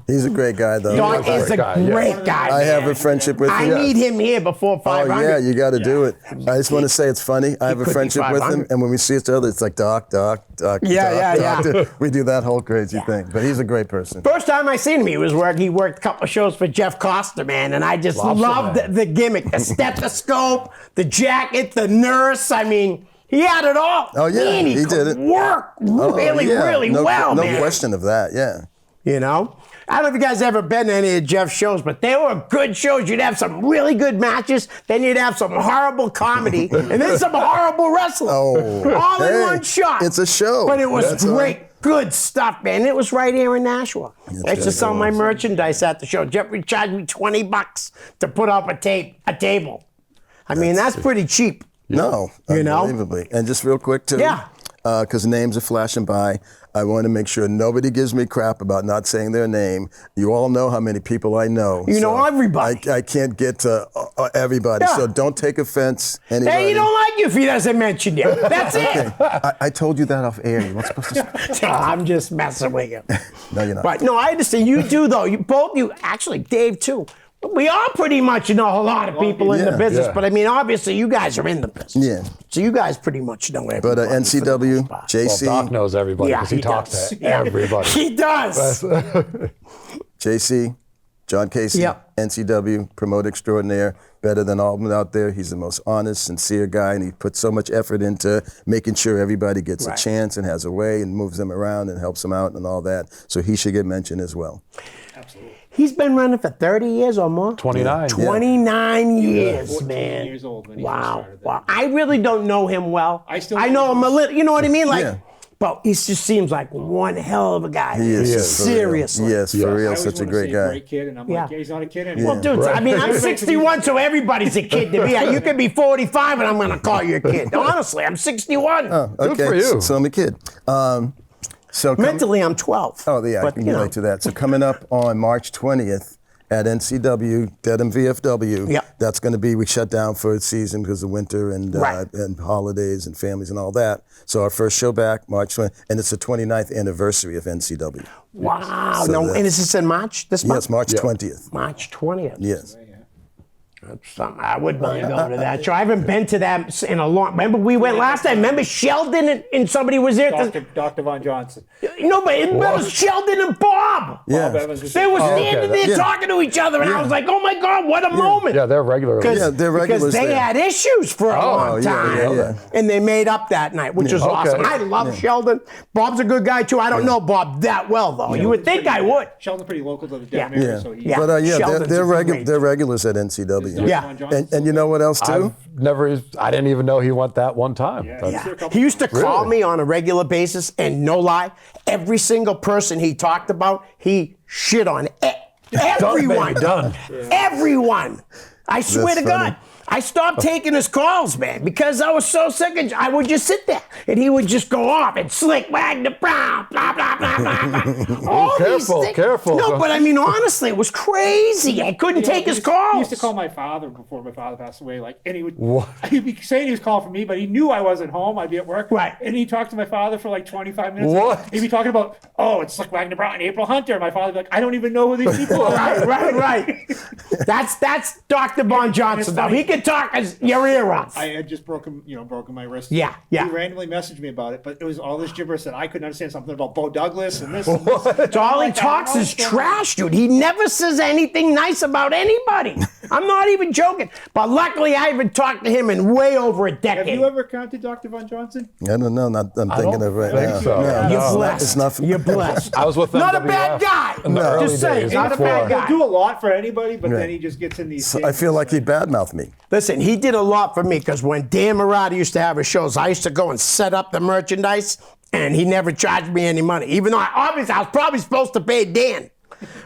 He's a great guy, though. Don is a great guy, yeah. great guy. I have man. a friendship with I him. need him here before 500. Oh yeah, you got to do it. I just want to say it's funny. I have a could be friendship with him, 500. and when we see each other, it's like doc. Yeah. Doctor. We do that whole crazy thing. But he's a great person. First time I seen him, he worked a couple of shows for Jeff Costa, man, and I just loved the gimmick, the stethoscope, the jacket, the nurse. I mean, he had it all. Oh yeah, man, he could did it. work Oh, really no, well, no man. question of that. Yeah. You know? I don't know if you guys ever been to any of Jeff's shows, but they were good shows. You'd have some really good matches, then you'd have some horrible comedy, and then some horrible wrestling. Oh, all in hey, one shot. it's a show. But it was That's great. Good stuff, man. It was right here in Nashua. I used to sell my merchandise at the show. Jeff would charge me $20 to put up a table. I mean, that's pretty cheap. No, You know? unbelievably. And just real quick too. Yeah. Because names are flashing by. I want to make sure nobody gives me crap about not saying their name. You all know how many people I know. You know everybody. I can't get to everybody, Yeah. so don't take offense. Anybody. Hey, he don't like you if he doesn't mention you. That's it. I told you that off air. You're not supposed to. I'm just messing with you. No, you're not. But no, I understand. You do though. You actually, Dave too. We all pretty much know a lot of people in the business, but I mean, obviously, you guys are in the business. Yeah. So you guys pretty much know everybody. But NCW, Well, JC, Doc knows everybody Yeah, because he he talks does. to Yeah. everybody. He does. JC, John Casey, Yep. NCW, promoter extraordinaire, better than all of them out there. He's the most honest, sincere guy, and he puts so much effort into making sure everybody gets Right. a chance and has a way and moves them around and helps them out and all that. So he should get mentioned as well. Absolutely. He's been running for 30 years or more. 29. 29 years, 14 man. years old when he first Wow. started that. Wow. I really don't know him well. I still I know know him a little. You know what I mean? Like, Yeah. but he just seems like one hell of a guy. He is. for real. Seriously. Yes, for Yes. real. I always Such a wanna great say guy. Great kid, and I'm Yeah. like, yeah, he's not a kid anymore. Well, dude, I mean, I'm 61, so everybody's a kid to me. You could be 45, and I'm going to call you a kid. Honestly, I'm 61. Okay, for you. So I'm a kid. Mentally, I'm 12. Oh, yeah, I But, can you know. relate to that. So coming up on March 20th at NCW, Dedham VFW, Yep. that's going to be, we shut down for a season because of winter and Right. and holidays and families and all that. So our first show back, March 20th, and it's the 29th anniversary of NCW. Wow. So No, that's- and is this in March? This month? Yes, March 20th. March 20th. Yes. Something I would mind going to that show. I haven't been to that in a long. Remember we went last time. Remember Sheldon and somebody was there. Dr. Von Johnson. No, but it was Sheldon and Bob. Yeah. Bob Evans was They were okay, standing there yeah. talking to each other, and I was like, "Oh my God, what a moment!" Yeah, they're regular. Yeah, they're because regulars they there. had issues for a long yeah, time, yeah. and they made up that night, which was awesome. Okay. I love Sheldon. Bob's a good guy too. I don't know Bob that well though. You would think I would. Sheldon's pretty local to the Denver Yeah. area, Yeah. so he. Yeah. But yeah, Sheldon's they're, a great- they're regulars at NCW. Yeah. And you know what else too? I didn't even know he went that one time. Yeah. That's- Yeah. He used to call Really? me on a regular basis, and no lie, every single person he talked about, he shit on everyone. Done. Everyone. I swear That's to funny. God. I stopped taking his calls, man, because I was so sick of. I would just sit there, and he would just go off and Slick Wagner Brown, blah blah blah blah blah. All these Careful, things. careful. No, but I mean, honestly, it was crazy. I couldn't take his calls. He used to call my father before my father passed away, and he would. What? He'd be saying he was calling for me, but he knew I wasn't home. I'd be at work, Right. And he talked to my father for like 25 minutes. What? He'd be talking about, oh, it's like Wagner Brown and April Hunter. And my father'd be like, I don't even know who these people are. Right. That's Dr. Von Johnson. Though he can talk as your ear off. I had just broken my wrist. Yeah. He randomly messaged me about it, but it was all this gibberish that I couldn't understand. Something about Bo Douglas and this. And this. So all he talks is trash, dude. He never says anything nice about anybody. I'm not even joking. But luckily, I haven't talked to him in way over a decade. Have you ever counted Dr. Von Johnson? I don't know. I'm thinking of right think now. so. No, You're no, blessed. It's not. You're blessed. I was with Not a MWF bad guy. in the early Just saying, days not a bad before. guy. He'll do a lot for anybody, but Right. then he just gets in these. I feel like he badmouthed me. Listen, he did a lot for me because when Dan Murata used to have his shows, I used to go and set up the merchandise, and he never charged me any money. Even though I was probably supposed to pay Dan.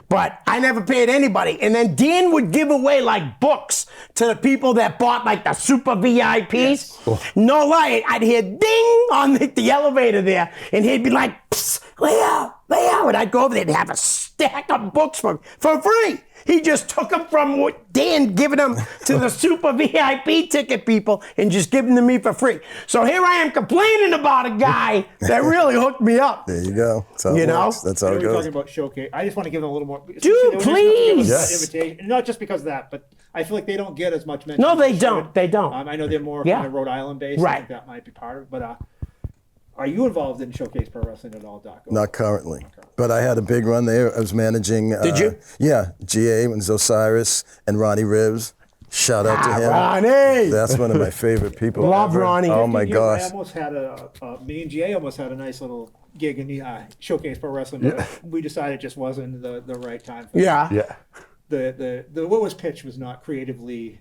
But I never paid anybody. And then Dan would give away like books to the people that bought like the super VIPs. No lie, I'd hear ding on the elevator there, and he'd be like, psst, lay out. And I'd go over there and have a stack of books for free. He just took them from what Dan giving them to the super VIP ticket people and just giving them to me for free. So here I am complaining about a guy that really hooked me up. There you go. That's how it works. That's how it We're goes. talking about showcase. I just want to give them a little more. Dude, please. Invitation. Not just because of that, but I feel like they don't get as much mention. No, they as don't. should. They don't. I know they're more Yeah. kind of Rhode Island based. Right. I think that might be part of it. But are you involved in Showcase Pro Wrestling at all, Doc? Not currently, but I had a big run there. I was managing. Did you? Yeah, GA and Osiris and Ronnie Ribs. Shout out to him. Ronnie! That's one of my favorite people. Love ever. Ronnie. Oh my 15 years, gosh. I almost had me and GA almost had a nice little gig in the Showcase Pro Wrestling. But we decided it just wasn't the right time. For Yeah. Yeah. The what was pitched was not creatively.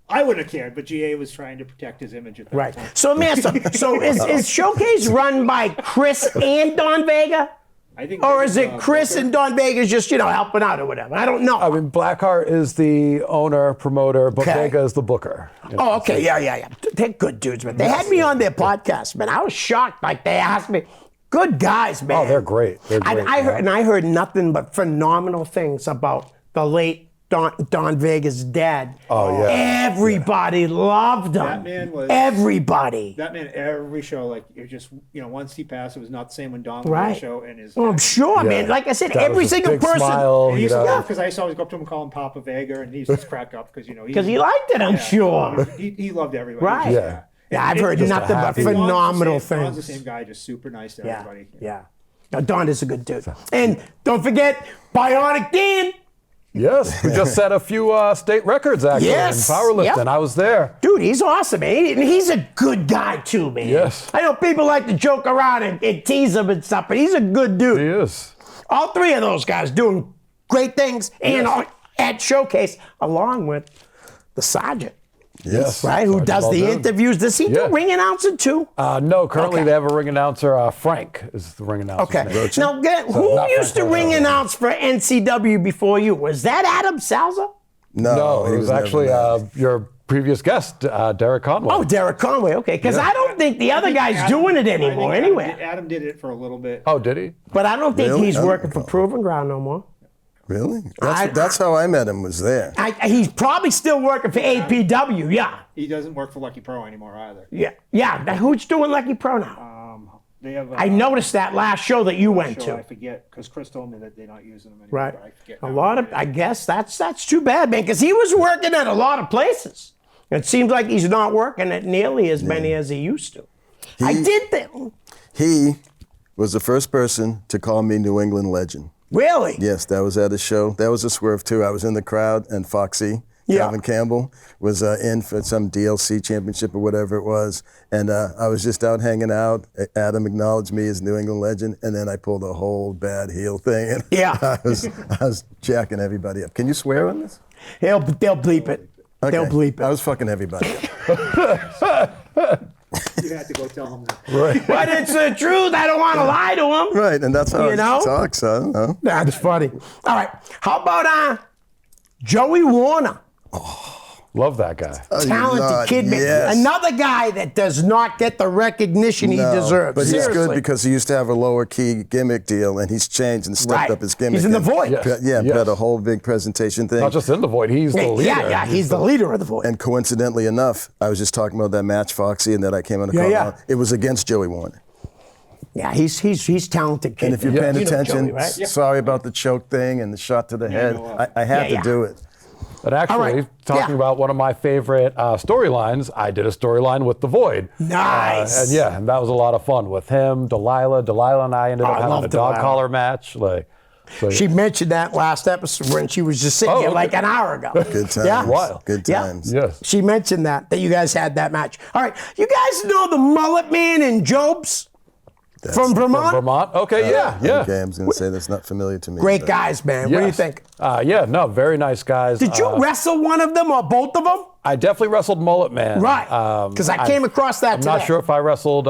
I wouldn't have cared, but GA was trying to protect his image at that Right. point. So, Master, so is Showcase run by Chris and Don Vega? I think Or is it Chris Booker- and Don Vega just, helping out or whatever? I don't know. I mean, Blackheart is the owner, promoter, but Okay. Vega is the booker. Oh, okay. Yeah. They're good dudes, man. They had me on their podcast, man. I was shocked. Like, they asked me. Good guys, man. Oh, they're great. They're great. I heard nothing but phenomenal things about the late Don Vega's dad. Oh, yeah. Everybody loved him. That man was- Everybody. That man, every show, like it just, once he passed, it was not the same when Don was on Right. the show and his. Oh, I'm sure, man. Like I said, That every was a single big person. smile, He used to you know. laugh because I used to always go up to him and call him Papa Vega, and he used to just crack up because Because he liked it, I'm sure. He loved everybody. Right. Yeah. Yeah, I've heard just a nothing but happy- phenomenal Don's the things. same guy, just super nice to Yeah, everybody. yeah. Now, Don is a good dude. And don't forget, Bionic Dan. Yes, we just set a few state records actually Yes, in powerlifting. yep. I was there. Dude, he's awesome, man. And he's a good guy, too, man. Yes. I know people like to joke around and tease him and stuff, but he's a good dude. He is. All three of those guys doing great things and at Showcase, along with the sergeant, Yes. right? Who Sergeant does the Muldoon. interviews. Does he Yeah. do ring announcing, too? No, currently Okay. they have a ring announcer. Frank is the ring announcer. Okay. Now, who not used to Frank ring Rosa. announce for NCW before you? Was that Adam Salza? No, he it was never actually there. your previous guest, Derek Conway. Oh, Derek Conway. Okay, because I don't think the other guy's doing it anymore anyway. Adam did it for a little bit. Oh, did he? But I don't think Really? he's I don't working for recall. Proving Ground no more. Really? That's how I met him. Was there? He's probably still working for APW. Yeah, He doesn't work for Lucky Pro anymore either. yeah. Now, who's doing Lucky Pro now? They have. I noticed that last show that you went show, I to. forget because Chris told me that they're not using them anymore. Right. But I forget A now. lot of, I guess that's too bad, man, because he was working at a lot of places. It seems like he's not working at nearly as many as he used to. I did that. He was the first person to call me New England legend. Really? Yes, that was at a show. That was a swerve too. I was in the crowd, and Foxy, Yeah. Calvin Campbell, was in for some DLC championship or whatever it was, and I was just out hanging out. Adam acknowledged me as New England legend, and then I pulled a whole bad heel thing, and Yeah. I was jacking everybody up. Can you swear on this? They'll bleep it. They'll Okay. bleep I it. was fucking everybody up. You had to go tell him that. But it's the truth. I don't want to lie to him. Right, and that's how You it know? talks. I don't know. That's funny. All right. How about Joey Warner? Love that guy. Talented not- kid, man. yes. Another guy that does not get the recognition he No, deserves. But he's Seriously. good because he used to have a lower key gimmick deal, and he's changed and stepped Right. up his gimmick. He's in The and Void. Yes. Yeah, Yes. had a whole big presentation thing. Not just in the void, he's the leader. Yeah, he's the leader of the Void. And coincidentally enough, I was just talking about that match, Foxy, and that I came on the Yeah, call. yeah. It was against Joey Warner. Yeah, he's talented kid. And if you're man. paying You know attention, Joey, right? sorry about the choke thing and the shot to the head. no, I had Yeah, to do it. But actually, All right. talking Yeah. about one of my favorite storylines, I did a storyline with The Void. Nice. And that was a lot of fun with him, Delilah. Delilah and I ended Oh, up I having love a dog Delilah. collar match. She mentioned that last episode when she was just sitting Oh, here okay. like an hour ago. Good times. Yeah. Wild. Good Yeah. times. Yes. She mentioned that you guys had that match. All right. You guys know the Mullet Man and Jobs from Vermont? Vermont? Okay, yeah. Okay, I was going to say that's not familiar to me. Great but- guys, man. What do you Yes. think? Yeah, no, very nice guys. Did you wrestle one of them or both of them? I definitely wrestled Mullet Man. Right. Because I came across that I'm today. not sure if I wrestled,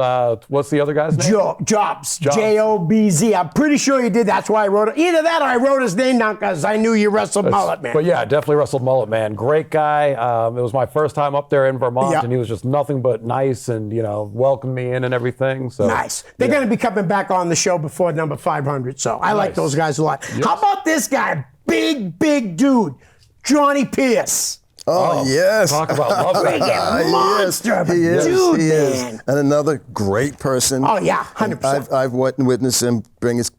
what's the other guy's name? Jobs. Jobz. I'm pretty sure you did. That's why I wrote it. Either that or I wrote his name down because I knew you wrestled Mullet Man. But yeah, I definitely wrestled Mullet Man. Great guy. It was my first time up there in Vermont, Yeah. and he was just nothing but nice and, welcomed me in and everything. So Nice. They're going to be coming back on the show before number 500, so I like Nice. those guys a lot. How about this guy? Big dude. Johnny Pierce. Oh, yes. Talk about love that guy. Monster of a he is, dude, he is. man. And another great person. Oh, yeah, 100%. I've witnessed him bring his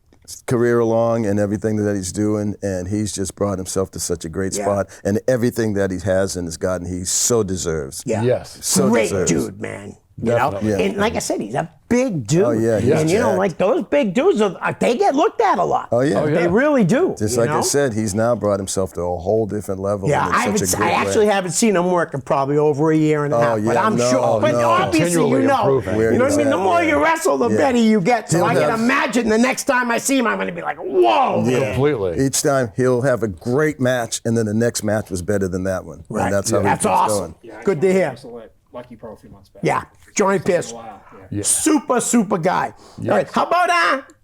career along and everything that he's doing, and he's just brought himself to such a great Yeah. spot. And everything that he has and has gotten, he so deserves. Yeah. Yes. So Great deserves. dude, man. Definitely. Yeah. And like I said, he's a big dude. Oh, yeah, he's And jacked. like those big dudes, they get looked at a lot. Oh, yeah. They really do. Just you like I know? said, he's now brought himself to a whole different level. Yeah, and in such a great I actually way. haven't seen him work in probably over a year and a half. But yeah, I'm no, sure. But no. obviously, Continually you know. improving. Where You know he's what I mean? The at, more yeah. you wrestle, the Yeah. better you get. So He'll I can have- imagine the next time I see him, I'm going to be like, whoa. Yeah. man. Completely. Each time he'll have a great match, and then the next match was better than that one. Right. And that's how That's he keeps awesome. going. Yeah, I Good to saw him hear. wrestle at Lucky Pro a few months back. Yeah, Johnny It's been Pierce. a while. Yeah. Super guy. All right, how about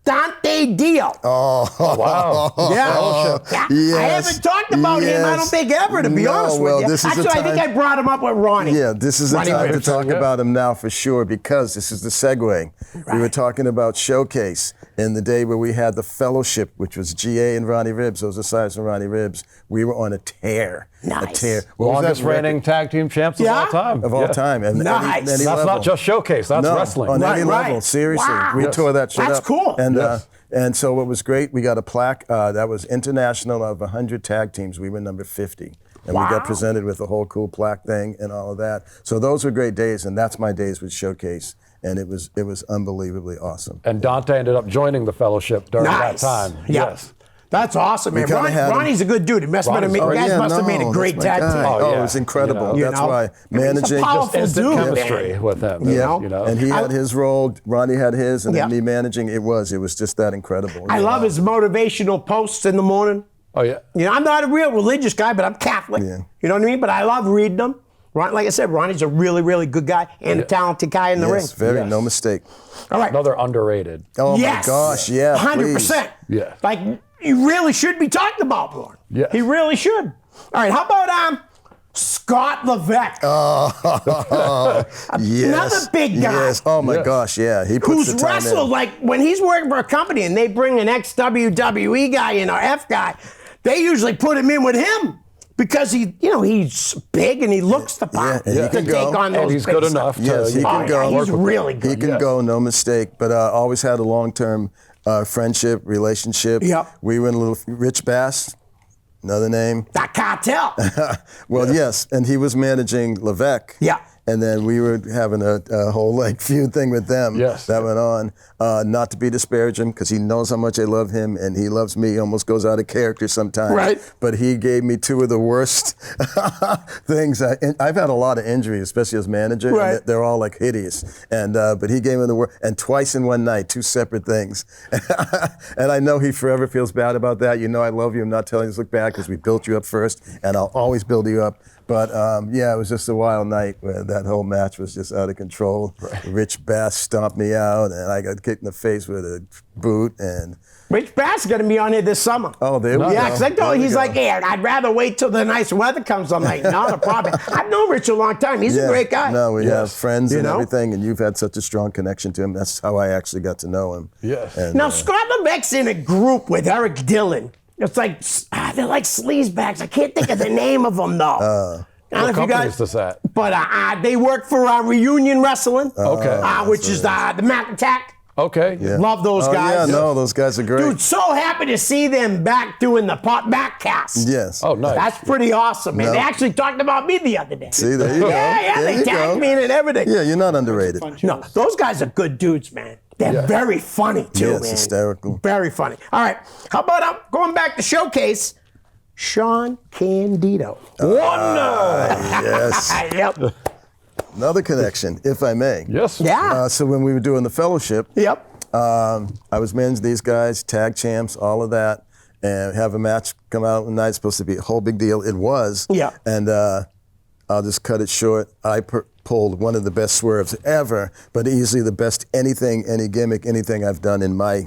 Dante Dio? Oh, Wow. Yeah. Yeah. I Yes. haven't talked about him, I don't Yes. think ever, to be No, honest well, with you. this is the Actually, I think time- I brought him up with Ronnie. Yeah, this is the Ronnie time to Gibson, talk yeah. about him now for sure, because this is the segue. We were talking about Showcase in the day where we had the fellowship, which was GA and Ronnie Ribbs, those Osiris and Ronnie Ribbs. We were on a tear. A Nice. tear. What was Longest that record? reigning tag team champs of Yeah? all time. Of all Yeah. time. And Nice. any That's level. not just Showcase, that's No, wrestling. on Right, any right. level. Seriously, Wow. we tore that shit That's up. cool. And Yes. and so what was great, we got a plaque that was international of 100 tag teams. We were number 50. And we Wow. got presented with a whole cool plaque thing and all of that. So those were great days, and that's my days with Showcase. And it was unbelievably awesome. And Dante ended up joining the fellowship during Nice. that time. Yeah. Yes. That's awesome, man. kinda had him- Ronnie's a good dude. He must have been Ronnie's- you guys must have made a no, great that's my tag guy. team. Oh, Oh, yeah. it was incredible. You That's know? why I mean, he's a managing powerful Instant dude, chemistry man. with him. know? You know? and he had his role, Ronnie had his, and then Yeah. me managing. It was just that incredible. I love his motivational posts in the morning. Oh, yeah. You know, I'm not a real religious guy, but I'm Catholic. Yeah. You know what I mean? But I love reading them. Like I said, Ronnie's a really good guy and a talented guy in the ring. Yes, very, Yes. no mistake. All right. Another underrated. Oh Yes. my gosh, yeah, 100%. please. Yeah. Like, you really should be talking about Ron. Yes. He really should. All right, how about Scott Levesque? Yes. Another big guy. Yes. Oh my Yes. gosh, yeah. He puts Who's the time wrestled, in. like, when he's working for a company and they bring an ex-WWE guy in or F guy, they usually put him in with him. Because he's big and he looks the part and he to can take go. on those And he's big good stuff. enough to Yes, he you can know, go. He's work with really him. good. He can Yes. go, no mistake. But always had a long-term friendship, relationship. Yep. We were in a little Rich Bass, another name. The cartel. Well, yes, and he was managing Levesque. Yeah. And then we were having a whole feud thing with them Yes. that went on. Not to be disparaging, because he knows how much I love him, and he loves me. He almost goes out of character sometimes. Right. But he gave me two of the worst things. I've had a lot of injuries, especially as manager. and Right. they're all hideous. And but he gave me the worst, and twice in one night, two separate things. And I know he forever feels bad about that. You know, I love you. I'm not telling you to look bad because we built you up first, and I'll always build you up. But yeah, it was just a wild night where that whole match was just out of control. Right. Rich Bass stomped me out, and I got kicked in the face with a boot. And Rich Bass is going to be on here this summer. oh, there we go. Yeah, because I There told him, we he's go. like, yeah, I'd rather wait till the nice weather comes. I'm like, not a problem. I've known Rich a long time. He's a Yeah. great guy. No, we have Yes. friends You and know? everything, and you've had such a strong connection to him. That's how I actually got to know him. Yes. And, Now, Scott Levesque's in a group with Eric Dillon. It's like, they're like sleazebags. I can't think of the name of them, though. I don't know What if you company guys, is this at? but they work for Reunion Wrestling, Okay. which is the Mac Attack. Okay. Yeah. Love those Oh, guys. yeah, no, those guys are great. Dude, so happy to see them back doing the pop back cast. Yes. Oh, nice. That's pretty awesome, man. No. They actually talked about me the other day. See, there you go. Yeah, There they you tagged go. me in and everything. Yeah, you're not underrated. Fun No, shows. those guys are good dudes, man. They're Yeah. very funny too, Yes, man. hysterical. Very funny. All right, how about going back to Showcase? Sean Candido. Yes. Yep. Another connection, if I may. Yes. Yeah. So when we were doing the fellowship, Yep. I was managing these guys, tag champs, all of that, and have a match come out one night. Supposed to be a whole big deal. It was. Yeah. And I'll just cut it short. I pulled one of the best swerves ever, but easily the best anything, any gimmick, anything I've done in my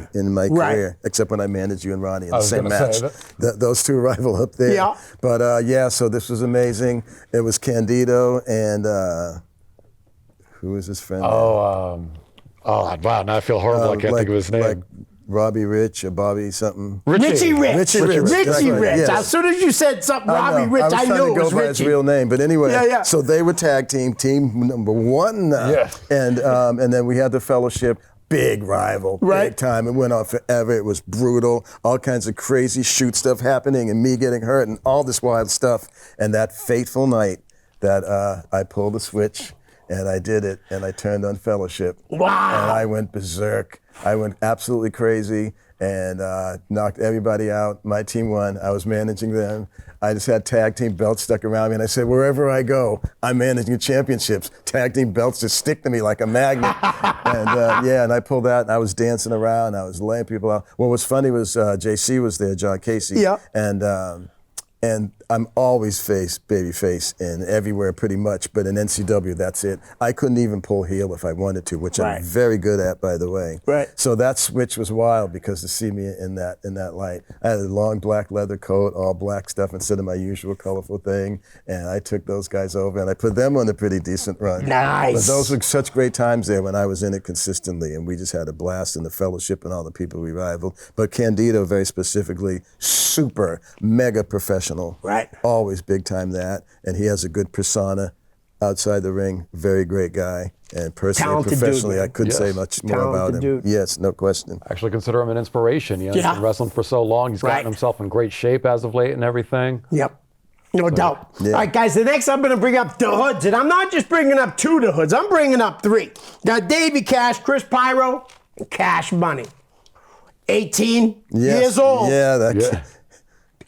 career, except when I managed you and Ronnie in the same match. Those two rival up there. Yeah. But so this was amazing. It was Candido and who was his friend? Wow, now I feel horrible. I can't think of his name. Like Robbie Rich or Bobby something. Richie Rich. Richie Rich. Richie Right. Rich. Yes. As soon as you said something, Robbie Rich, I knew it was was trying to go by his Richie. real name, but anyway. Yeah. So they were tag team number one. Yeah. And then we had the fellowship. Big rival, Right. big time. It went on forever. It was brutal. All kinds of crazy shoot stuff happening, and me getting hurt, and all this wild stuff. And that fateful night that I pulled the switch. And I did it, and I turned on Fellowship. Wow. And I went berserk. I went absolutely crazy and knocked everybody out. My team won. I was managing them. I just had tag team belts stuck around me, and I said, wherever I go, I'm managing championships. Tag team belts just stick to me like a magnet. And I pulled out, and I was dancing around. I was laying people out. What was funny was JC was there, John Casey. Yeah. And I'm always baby face in everywhere pretty much, but in NCW, that's it. I couldn't even pull heel if I wanted to, which Right. I'm very good at, by the way. Right. So that switch was wild because to see me in that light. I had a long black leather coat, all black stuff instead of my usual colorful thing, and I took those guys over and I put them on a pretty decent run. Nice. But those were such great times there when I was in it consistently, and we just had a blast in the fellowship and all the people we rivaled. But Candido, very specifically, super mega professional. Right. Always big time that, and he has a good persona outside the ring. Very great guy, and personally, Talented dude, professionally, man. I couldn't say much more about him. Talented dude. Yes, no question. I actually consider him an inspiration. You know, he's Yeah. been wrestling for so long. He's Right. gotten himself in great shape as of late and everything. Yep. No doubt. Yeah. All right, guys, the next I'm going to bring up the Hoods, and I'm not just bringing up two of the Hoods. I'm bringing up three. Got Davey Cash, Chris Pyro, and Cash Money. 18 Yes. years old. Yeah, Yeah.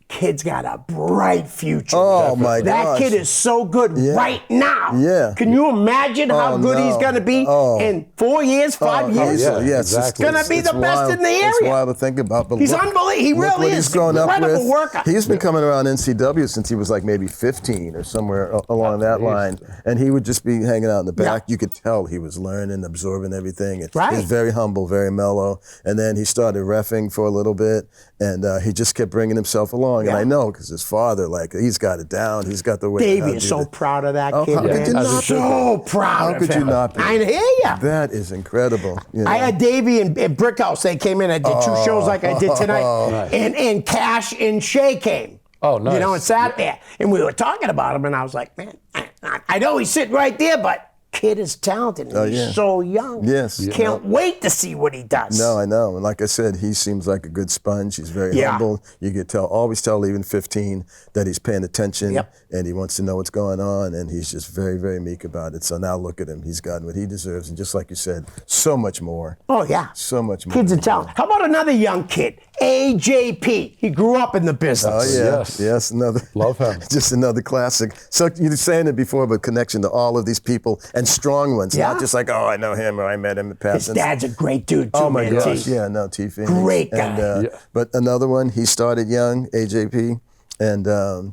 Kid's got a bright future. Oh, my That gosh. kid is so good right now. Yeah. Can you imagine how Oh, good he's no. going to be Oh. in 4 years, 5 years? Easily, Yeah, yes, exactly. Gonna be the best wild. in the It's area. wild to think about. But He's look, unbelievable. He look really what is. he's grown up Incredible with. worker. He's been coming around NCW since he was like maybe 15 or somewhere along that line. And he would just be hanging out in the back. Yeah. You could tell he was learning, absorbing everything. And Right. He's very humble, very mellow. And then he started reffing for a little bit, and he just kept bringing himself along. And Yeah. I know because his father, like, he's got it down. He's got the way. Davey to is do so it. proud of that Oh, kid, how could man. you As he not should be? So proud How of could you him. not be? I hear ya. That is incredible. You know? I had Davey and Brickhouse. They came in. I did two shows like I did tonight. Nice. And Cash and Shay came. Oh, nice. You know, and sat there. And we were talking about him. And I was like, man, I know he's sitting right there, but kid is talented. And he's yeah. so young. Yes. Yeah. Can't wait to see what he does. No, I know. And like I said, he seems like a good sponge. He's very Yeah. humble. You could always tell even 15 that he's paying attention Yep. and he wants to know what's going on, and he's just very, very meek about it. So now look at him. He's gotten what he deserves. And just like you said, so much more. Oh, yeah. So much more. Kid's a talent. How about another young kid? AJP. He grew up in the Oh, business. yeah. Yes. Yes, another. Love him. Just another classic. So you were saying it before, but connection to all of these people and strong ones. Yeah. Not just like, oh, I know him or I met him in His passing. dad's a great dude, too, Oh my man. gosh, T. yeah, no, T Phoenix. Great guy. And, But another one, he started young, AJP, and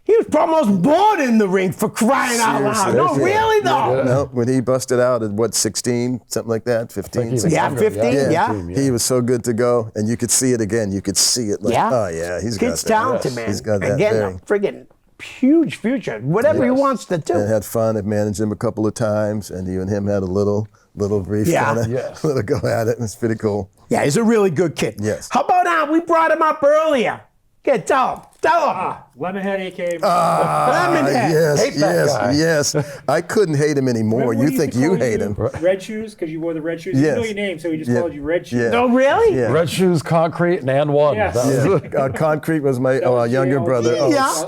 He was almost born in the ring, for crying out loud. No, Seriously. really, though. no, when he busted out at what, 16, something like that, 15, even 16? Yeah, younger, 15, yeah. He was so good to go, and you could see it again. You could see it like, Yeah. oh yeah, he's Kid's got that. talented, man. He's got that Again, very. a friggin' huge future. Whatever he Yes. wants to do. And had fun. I've managed him a couple of times, and you and him had a little brief Yeah. kind of Yes. little go at it. It's pretty cool. Yeah, he's a really good kid. Yes. How about we brought him up earlier. Tell him. Lemonhead, aka. Lemonhead. Yes, Hate that yes, guy. yes. I couldn't hate him anymore. Remember when You he used think to you call hate him? Red shoes because you wore the red shoes. He Yes. didn't know your name, so he just Yeah. called you Red shoes. Yeah. Oh, really? Yeah. Red Shoes, Concrete, and one. Yes. That was- Yeah. Concrete was my was younger JLG. brother.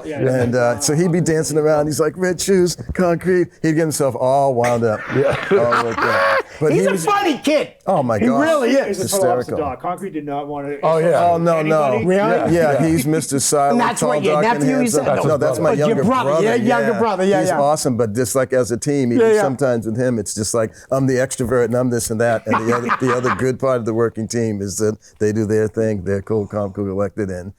Yeah. And so he'd be dancing around. He's like, red shoes, concrete. He'd get himself all wound up. All worked up. But He's he a was, funny kid. oh my He gosh. really He's is. a total opposite Hysterical. dog. Concrete did not want to. Oh, yeah. Oh, no, no. Anybody? Really? Yeah, he's Mr. Silent. That's tall, right, your dark, and nephew, you handsome. said? No, that's my Oh, your younger brother. Yeah, younger brother. Yeah, He's yeah. awesome, but just like as a team, even Yeah. sometimes with him, it's just like I'm the extrovert and I'm this and that, and the other good part of the working team is that they do their thing. They're cool, calm, cool, collected, and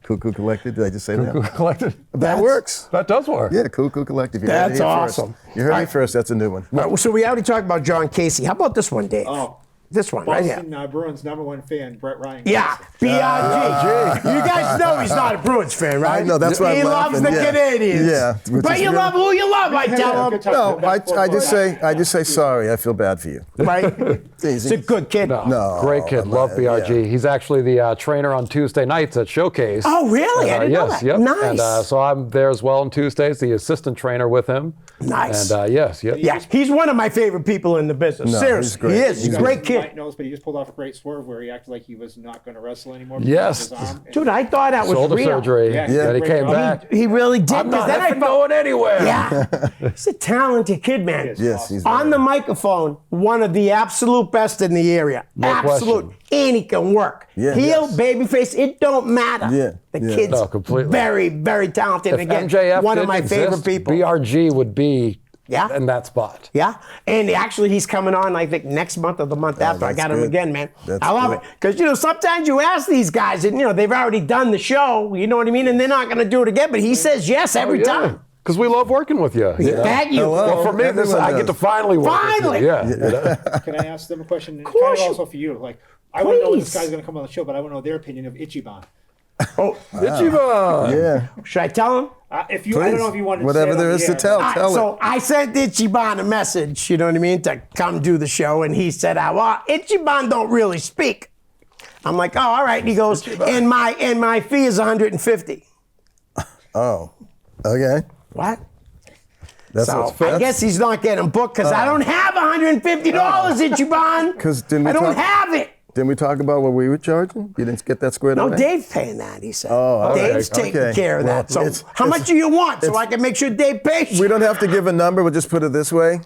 cool, collected. Did I just say that? Collected. That works. That does work. Yeah, cool, collective. You heard it That's here awesome. First. You heard me first. That's a new one. All right, so we already talked about John Casey. How about this one, Dave? Oh, This one right here. Boston Bruins #1 fan, Brett Ryan. Yeah, BRG. You guys know he's not a Bruins fan, right? I know, that's why he I'm loves laughing, the yeah. Canadians. Yeah, which But is you really- love who you love, I tell him. No, I just say sorry. I feel bad for you. Right? He's Easy. a good kid. No, Great kid. Love BRG. He's actually the trainer on Tuesday nights at Showcase. Oh, really? I didn't know yes, that. Yep. Nice. And so I'm there as well on Tuesdays, the assistant trainer with him. Nice. And yes, yep. Yeah, he's one of my favorite people in the business. No, Seriously, he's great. he is. He's You a guys great kid. might know this, but he just pulled off a great swerve where he acted like he was not going to wrestle anymore. Yes. because of his arm. Dude, I thought that was Shoulder real. surgery. Yeah, Then he great came job. back. He really did. I'm not Then I effing felt- going anywhere. Yeah, he's a talented kid, man. Yes, he's On the microphone, one of the absolute best in the area. No Absolute. question. And he can work. Yeah. Heel, Yes. babyface, it don't matter. Yeah. The Yeah. kid's No, completely. very, very talented. If And again, MJF one of didn't my favorite exist, people. BRG would be Yeah. in that spot. Yeah, and actually he's coming on, I think, next month or the month after. I that's got him good. again, man. That's I love good. it. Because, sometimes you ask these guys, and, they've already done the show, you know what I mean? And they're not going to do it again, but he says yes every time. Because we love working with you. Thank you. Hello. Well, for me, Everyone I get to does. finally work Finally! with you. Yeah. Can I ask them a question? Of course you- also for you. Like, I want to know when this Please. guy's going to come on the show, but I want to know their opinion of Ichiban. Oh, Ichiban. Yeah. should I tell him? If you, I don't know if you want to Whatever say it there on is the to air. tell, All right, tell so it. I sent Ichiban a message, you know what I mean, to come do the show, and he said, well, Ichiban don't really speak. I'm like, oh, all right. And he goes, and my fee is 150. Oh, okay. What? That's So what's I guess he's not getting booked because I don't have $150, Ichiban. 'Cause didn't we I don't talk- have it. Didn't we talk about what we were charging? You didn't get that squared No, away? Dave's paying that, he said. Oh, okay, Dave's taking okay. care of Well, that. So it's- how much do you want so it's- I can make sure Dave pays? We don't have to give a number. We'll just put it this way.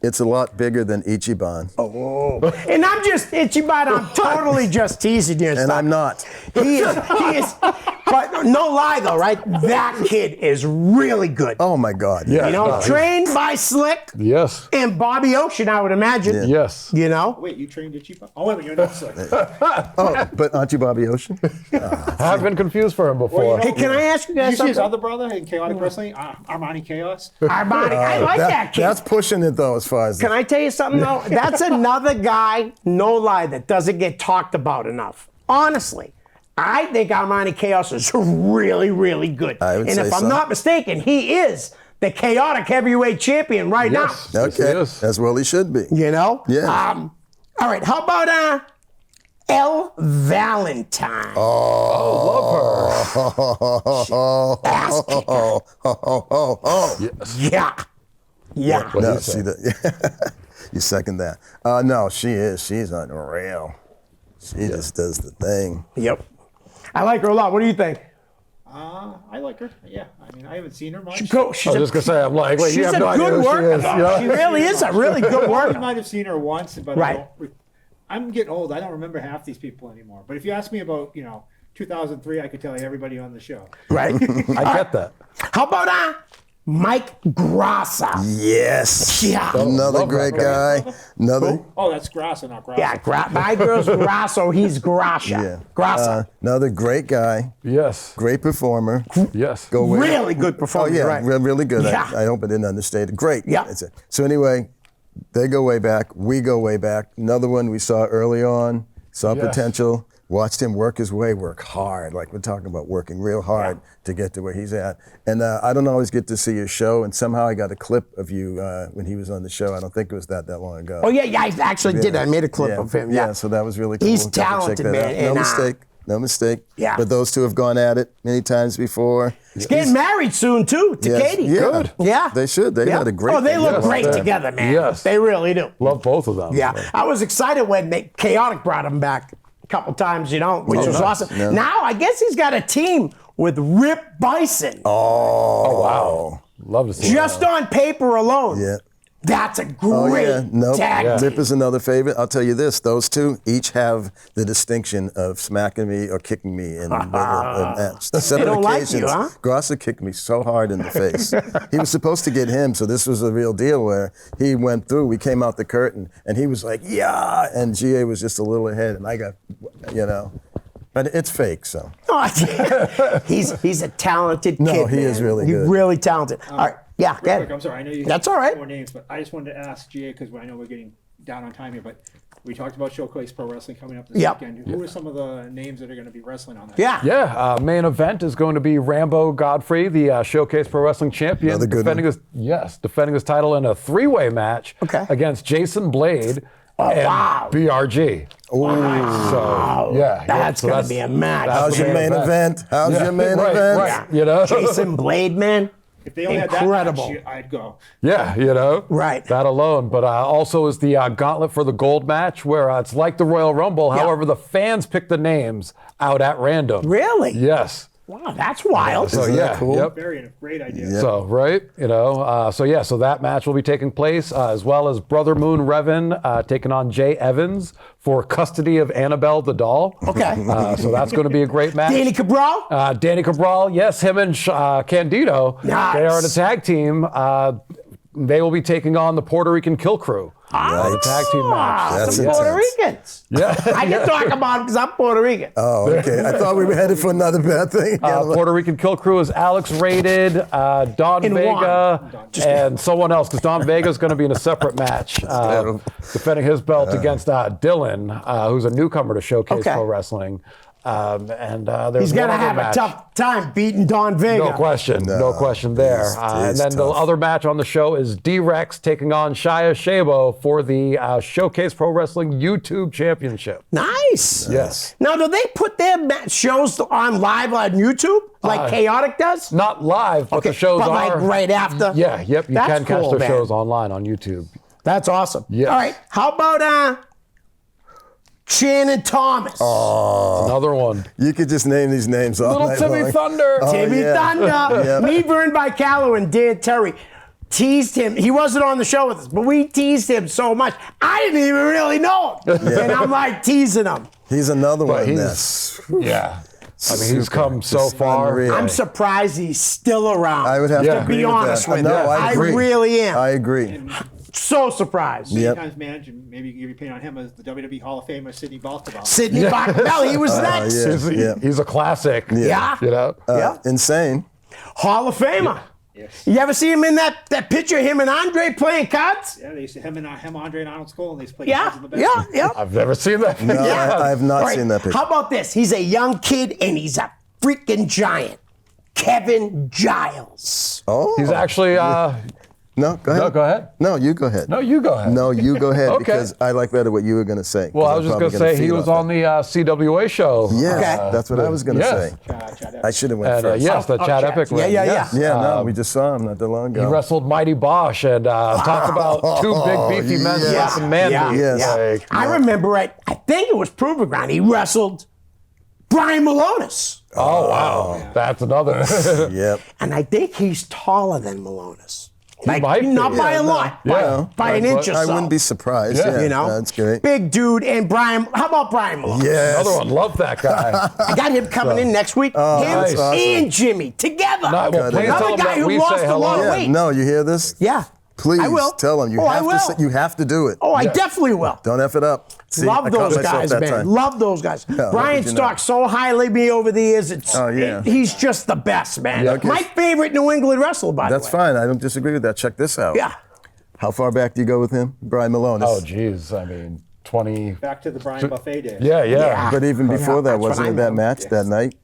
It's a lot bigger than Ichiban. Oh. And I'm just, Ichiban, I'm totally just teasing you. And I'm not. He is, but no lie though, right? That kid is really good. Oh, my God. Yeah. You know, No, trained by Slick Yes. and Bobby Ocean, I would imagine. Yes. You know? Wait, you trained Ichiban? Oh, wait, but you're not Slick. Oh, but aren't you Bobby Ocean? I've been confused for him before. Well, Hey, can I ask you Did guys you see his something? other brother in Chaotic Wrestling? Armani Chaos? Armani, I like that kid. That's pushing it, though, as far as... Can I tell you something though? That's another guy, no lie, that doesn't get talked about enough. Honestly, I think Armani Chaos is really, really good. I would and say if I'm so. not mistaken, he is the chaotic heavyweight champion right Yes. now. Yes, he Okay, is. as well he should be. You know? Yeah. All right, how about Elle Valentine? Ass kicker. Yeah. Yeah. No, see that? You second that. No, she is. She's unreal. She just does the thing. Yep. I like her a lot. What do you think? I like her. Yeah. I mean, I haven't seen her much. Go. She's I was just going to say, I'm like, wait, you she's have a no idea good who she worker. is. though. Yeah. She really is a really good I worker. might have seen her once, but Right. I'm getting old. I don't remember half these people anymore. But if you ask me about, 2003, I could tell you everybody on the show. Right. I get that. How about Mike Grassa? Yes. Yeah. Another love great that guy. Another. Oh, that's Grasso, not Grasso. Yeah, my girl's Grasso, he's Grasha. Yeah. Grassa. Another great guy. Yes. Great performer. Yes. Go way. Really good Oh performance, yeah, right? really good. Yeah. I hope I didn't understate it. Great. Yeah. That's it. So anyway, they go way back. We go way back. Another one we saw early on. Saw Yes. potential. Watched him work his way, work hard. Like we're talking about working real hard to get to where he's at. And I don't always get to see his show. And somehow I got a clip of you when he was on the show. I don't think it was that long ago. Oh, yeah, I actually did. I made a clip of him. Yeah. So that was really cool. He's We'll definitely check talented, that man, out. and, No mistake. No mistake. Yeah. But those two have gone at it many times before. He's getting married soon, too, to Yes. Katie. Yeah. Good. Yeah. They should. They had a great Oh, they thing look going great on. together, man. Yes. They really do. Love both of them. Yeah. I was excited when Chaotic brought him back a couple times, which was nice. awesome. Yeah. Now, I guess he's got a team with Rip Bison. Oh, Wow. Love to see Just that. on paper alone. Yeah. That's a Oh great yeah, nope. tag team. Rip is another favorite. I'll tell you this: those two each have the distinction of smacking me or kicking me in a match. Seven don't like occasions, you, huh? Grosser kicked me so hard in the face. He was supposed to get him, so this was a real deal. Where he went through, we came out the curtain, and he was like, "Yeah," and GA was just a little ahead, and I got, but it's fake, so. He's a talented kid. No, he is man. really He's good. really talented. All right, yeah, go Real ahead. quick, I'm sorry, I know you That's all right. more names, but I just wanted to ask GA because I know we're getting down on time here, but we talked about Showcase Pro Wrestling coming up this Yep. weekend. Who are some of the names that are going to be wrestling on that? Yeah. Yeah, main event is going to be Rambo Godfrey, the Showcase Pro Wrestling champion, Another good defending his title in a three-way match against Jason Blade and BRG. So yeah, That's gonna be a match. How's your main event? How's your main right, event? Right, you know, Jason Blade, man. If they only Incredible. had that match, I'd go. yeah, you know, Right. that alone. But also is the Gauntlet for the Gold match, where it's like the Royal Rumble. Yeah. However, the fans pick the names out at random. Really? Yes. Wow, that's wild. So Isn't that yeah, cool? yep. Great idea. So, right, you know, so that match will be taking place, as well as Brother Moon Revan taking on Jay Evans for custody of Annabelle the doll. Okay. So that's going to be a great match. Danny Cabral? Danny Cabral, yes, him and Candido, Nice. they are in a tag team. They will be taking on the Puerto Rican Kill Crew. The tag team match. That's Some Puerto intense. Ricans. Yeah. I can talk about it because I'm Puerto Rican. Oh, okay. I thought we were headed for another bad thing. Puerto Rican Kill Crew is Alex Rated, Don In Vega, and someone else, because Don Vega is going to be in a separate match, defending his belt against Dylan, who's a newcomer to Showcase Okay. Pro Wrestling. There's He's going to one other have match. a tough time beating Don Vega. No question, no question there. And It's then the tough. other match on the show is D-Rex taking on Shia Shabo for the Showcase Pro Wrestling YouTube Championship. Nice. Yes. Now, do they put their shows on live on YouTube like Chaotic does? Not live, but the shows but are. like right after? Yeah, yep, you That's can catch cool, their man. shows online on YouTube. That's awesome. Yes. All right. How about Shannon Thomas? Another one. You could just name these names all Little night Timmy long. Thunder. Timmy yeah. Thunder. Yep. Me, Vern Bicalo, and Dan Terry teased him. He wasn't on the show with us, but we teased him so much. I didn't even really know him. And I'm like teasing him. He's another one. he's- That's Yeah. I mean, he's super. come so Just far. unreal. I'm surprised he's still around. I would have Yeah. to agree Be with honest that. with No, you. I agree. really am. I agree. So surprised. Yep. Times managed, and maybe give your opinion on him as the WWE Hall of Famer Sidney Baltabal. Sidney Bacabelli, he was next. yeah. He's, he's a classic. Yeah. You know? Yeah. Insane. Hall of Famer. You ever see him in that picture, him and Andre playing cards? Yeah, they used to him, Andre and Arnold Cole, and they used to play Yeah, cards in the back. yeah, yeah. I've never seen that. No, Yeah. I have not All right, seen that picture. How about this? He's a young kid and he's a freaking giant. Kevin Giles. Oh. He's actually. No, go ahead. No, go ahead. No, you go ahead. No, you go ahead. No, you go ahead Okay. because I like better what you were going to say. Well, I was just going to say he was on the CWA show. Yes, Okay. that's what I was going to Yes. say. I should have went And first. yes, the Chad Chad. Epic. Yeah, ring, yeah, yes. Yeah, no, we just saw him not that long He ago. wrestled Mighty Bosch and talk about two big beefy men yeah. slapping man Yeah, meat. yes. Like, I remember it. I think it was Proving Ground. He wrestled Brian Malonis. oh wow, that's another. Yep. And I think he's taller than Malonis. Like, might be. not by a Yeah, no. lot, Yeah. by an Right, inch or I so. wouldn't be surprised. Yeah. Yeah, You know, that's great. Big dude and Brian. How about Brian Malonis? Yes. Another one. Love that guy. I got him coming in next week. Him nice. Awesome. and Jimmy together. No, well, please Another tell him guy that who we lost say a lot hello. of Yeah, weight. no, you hear this? Yeah. Please I will. tell him. You Oh, I have will. to. You have to do it. Oh, I definitely will. Don't F it up. See, I Love caught those myself guys, that man. time. Love those guys. how Brian could you not? Stark so highly me over the years. It's, Oh, yeah. he's just the best, man. Yeah, okay. My favorite New England wrestler, by That's the way. fine. I don't disagree with that. Check this out. Yeah. How far back do you go with him? Brian Malonis. Oh geez, I mean 20. Back to the Brian Buffet days. Yeah, yeah. Yeah. But even before Yeah, that, that's wasn't what it I that know. match that night?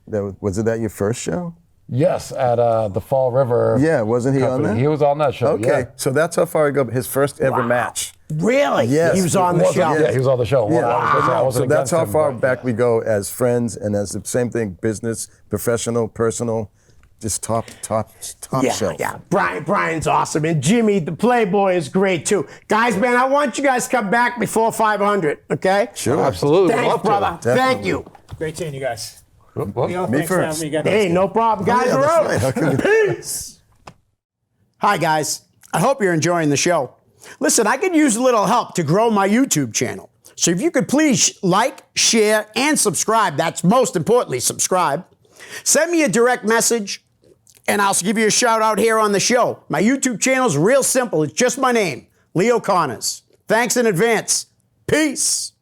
Was it that your first show? Yes, at the Fall River. Yeah, wasn't he on Company. that? He was on that show. Okay, Yeah. so that's how far I go. His first ever match. Really? Yes. He was on the Wasn't- show. Yeah, he was on the show. Yeah. I wasn't So that's against how him, far but- back we go as friends and as the same thing, business, professional, personal, just top Yeah, shelf. yeah. Brian's awesome. And Jimmy, the Playboy, is great too. Guys, man, I want you guys to come back before 500, okay? Sure. Absolutely. Thanks, Love to. brother. Thank Definitely. you. Great seeing you guys. Well, Leo, Me thanks for first. having me again. Hey, no problem. Guys, yeah, we're that's out. right. How could we- Peace. Hi, guys. I hope you're enjoying the show. Listen, I could use a little help to grow my YouTube channel. So if you could please like, share, and subscribe, that's most importantly, subscribe. Send me a direct message, and I'll give you a shout out here on the show. My YouTube channel is real simple. It's just my name, Leo Connors. Thanks in advance. Peace.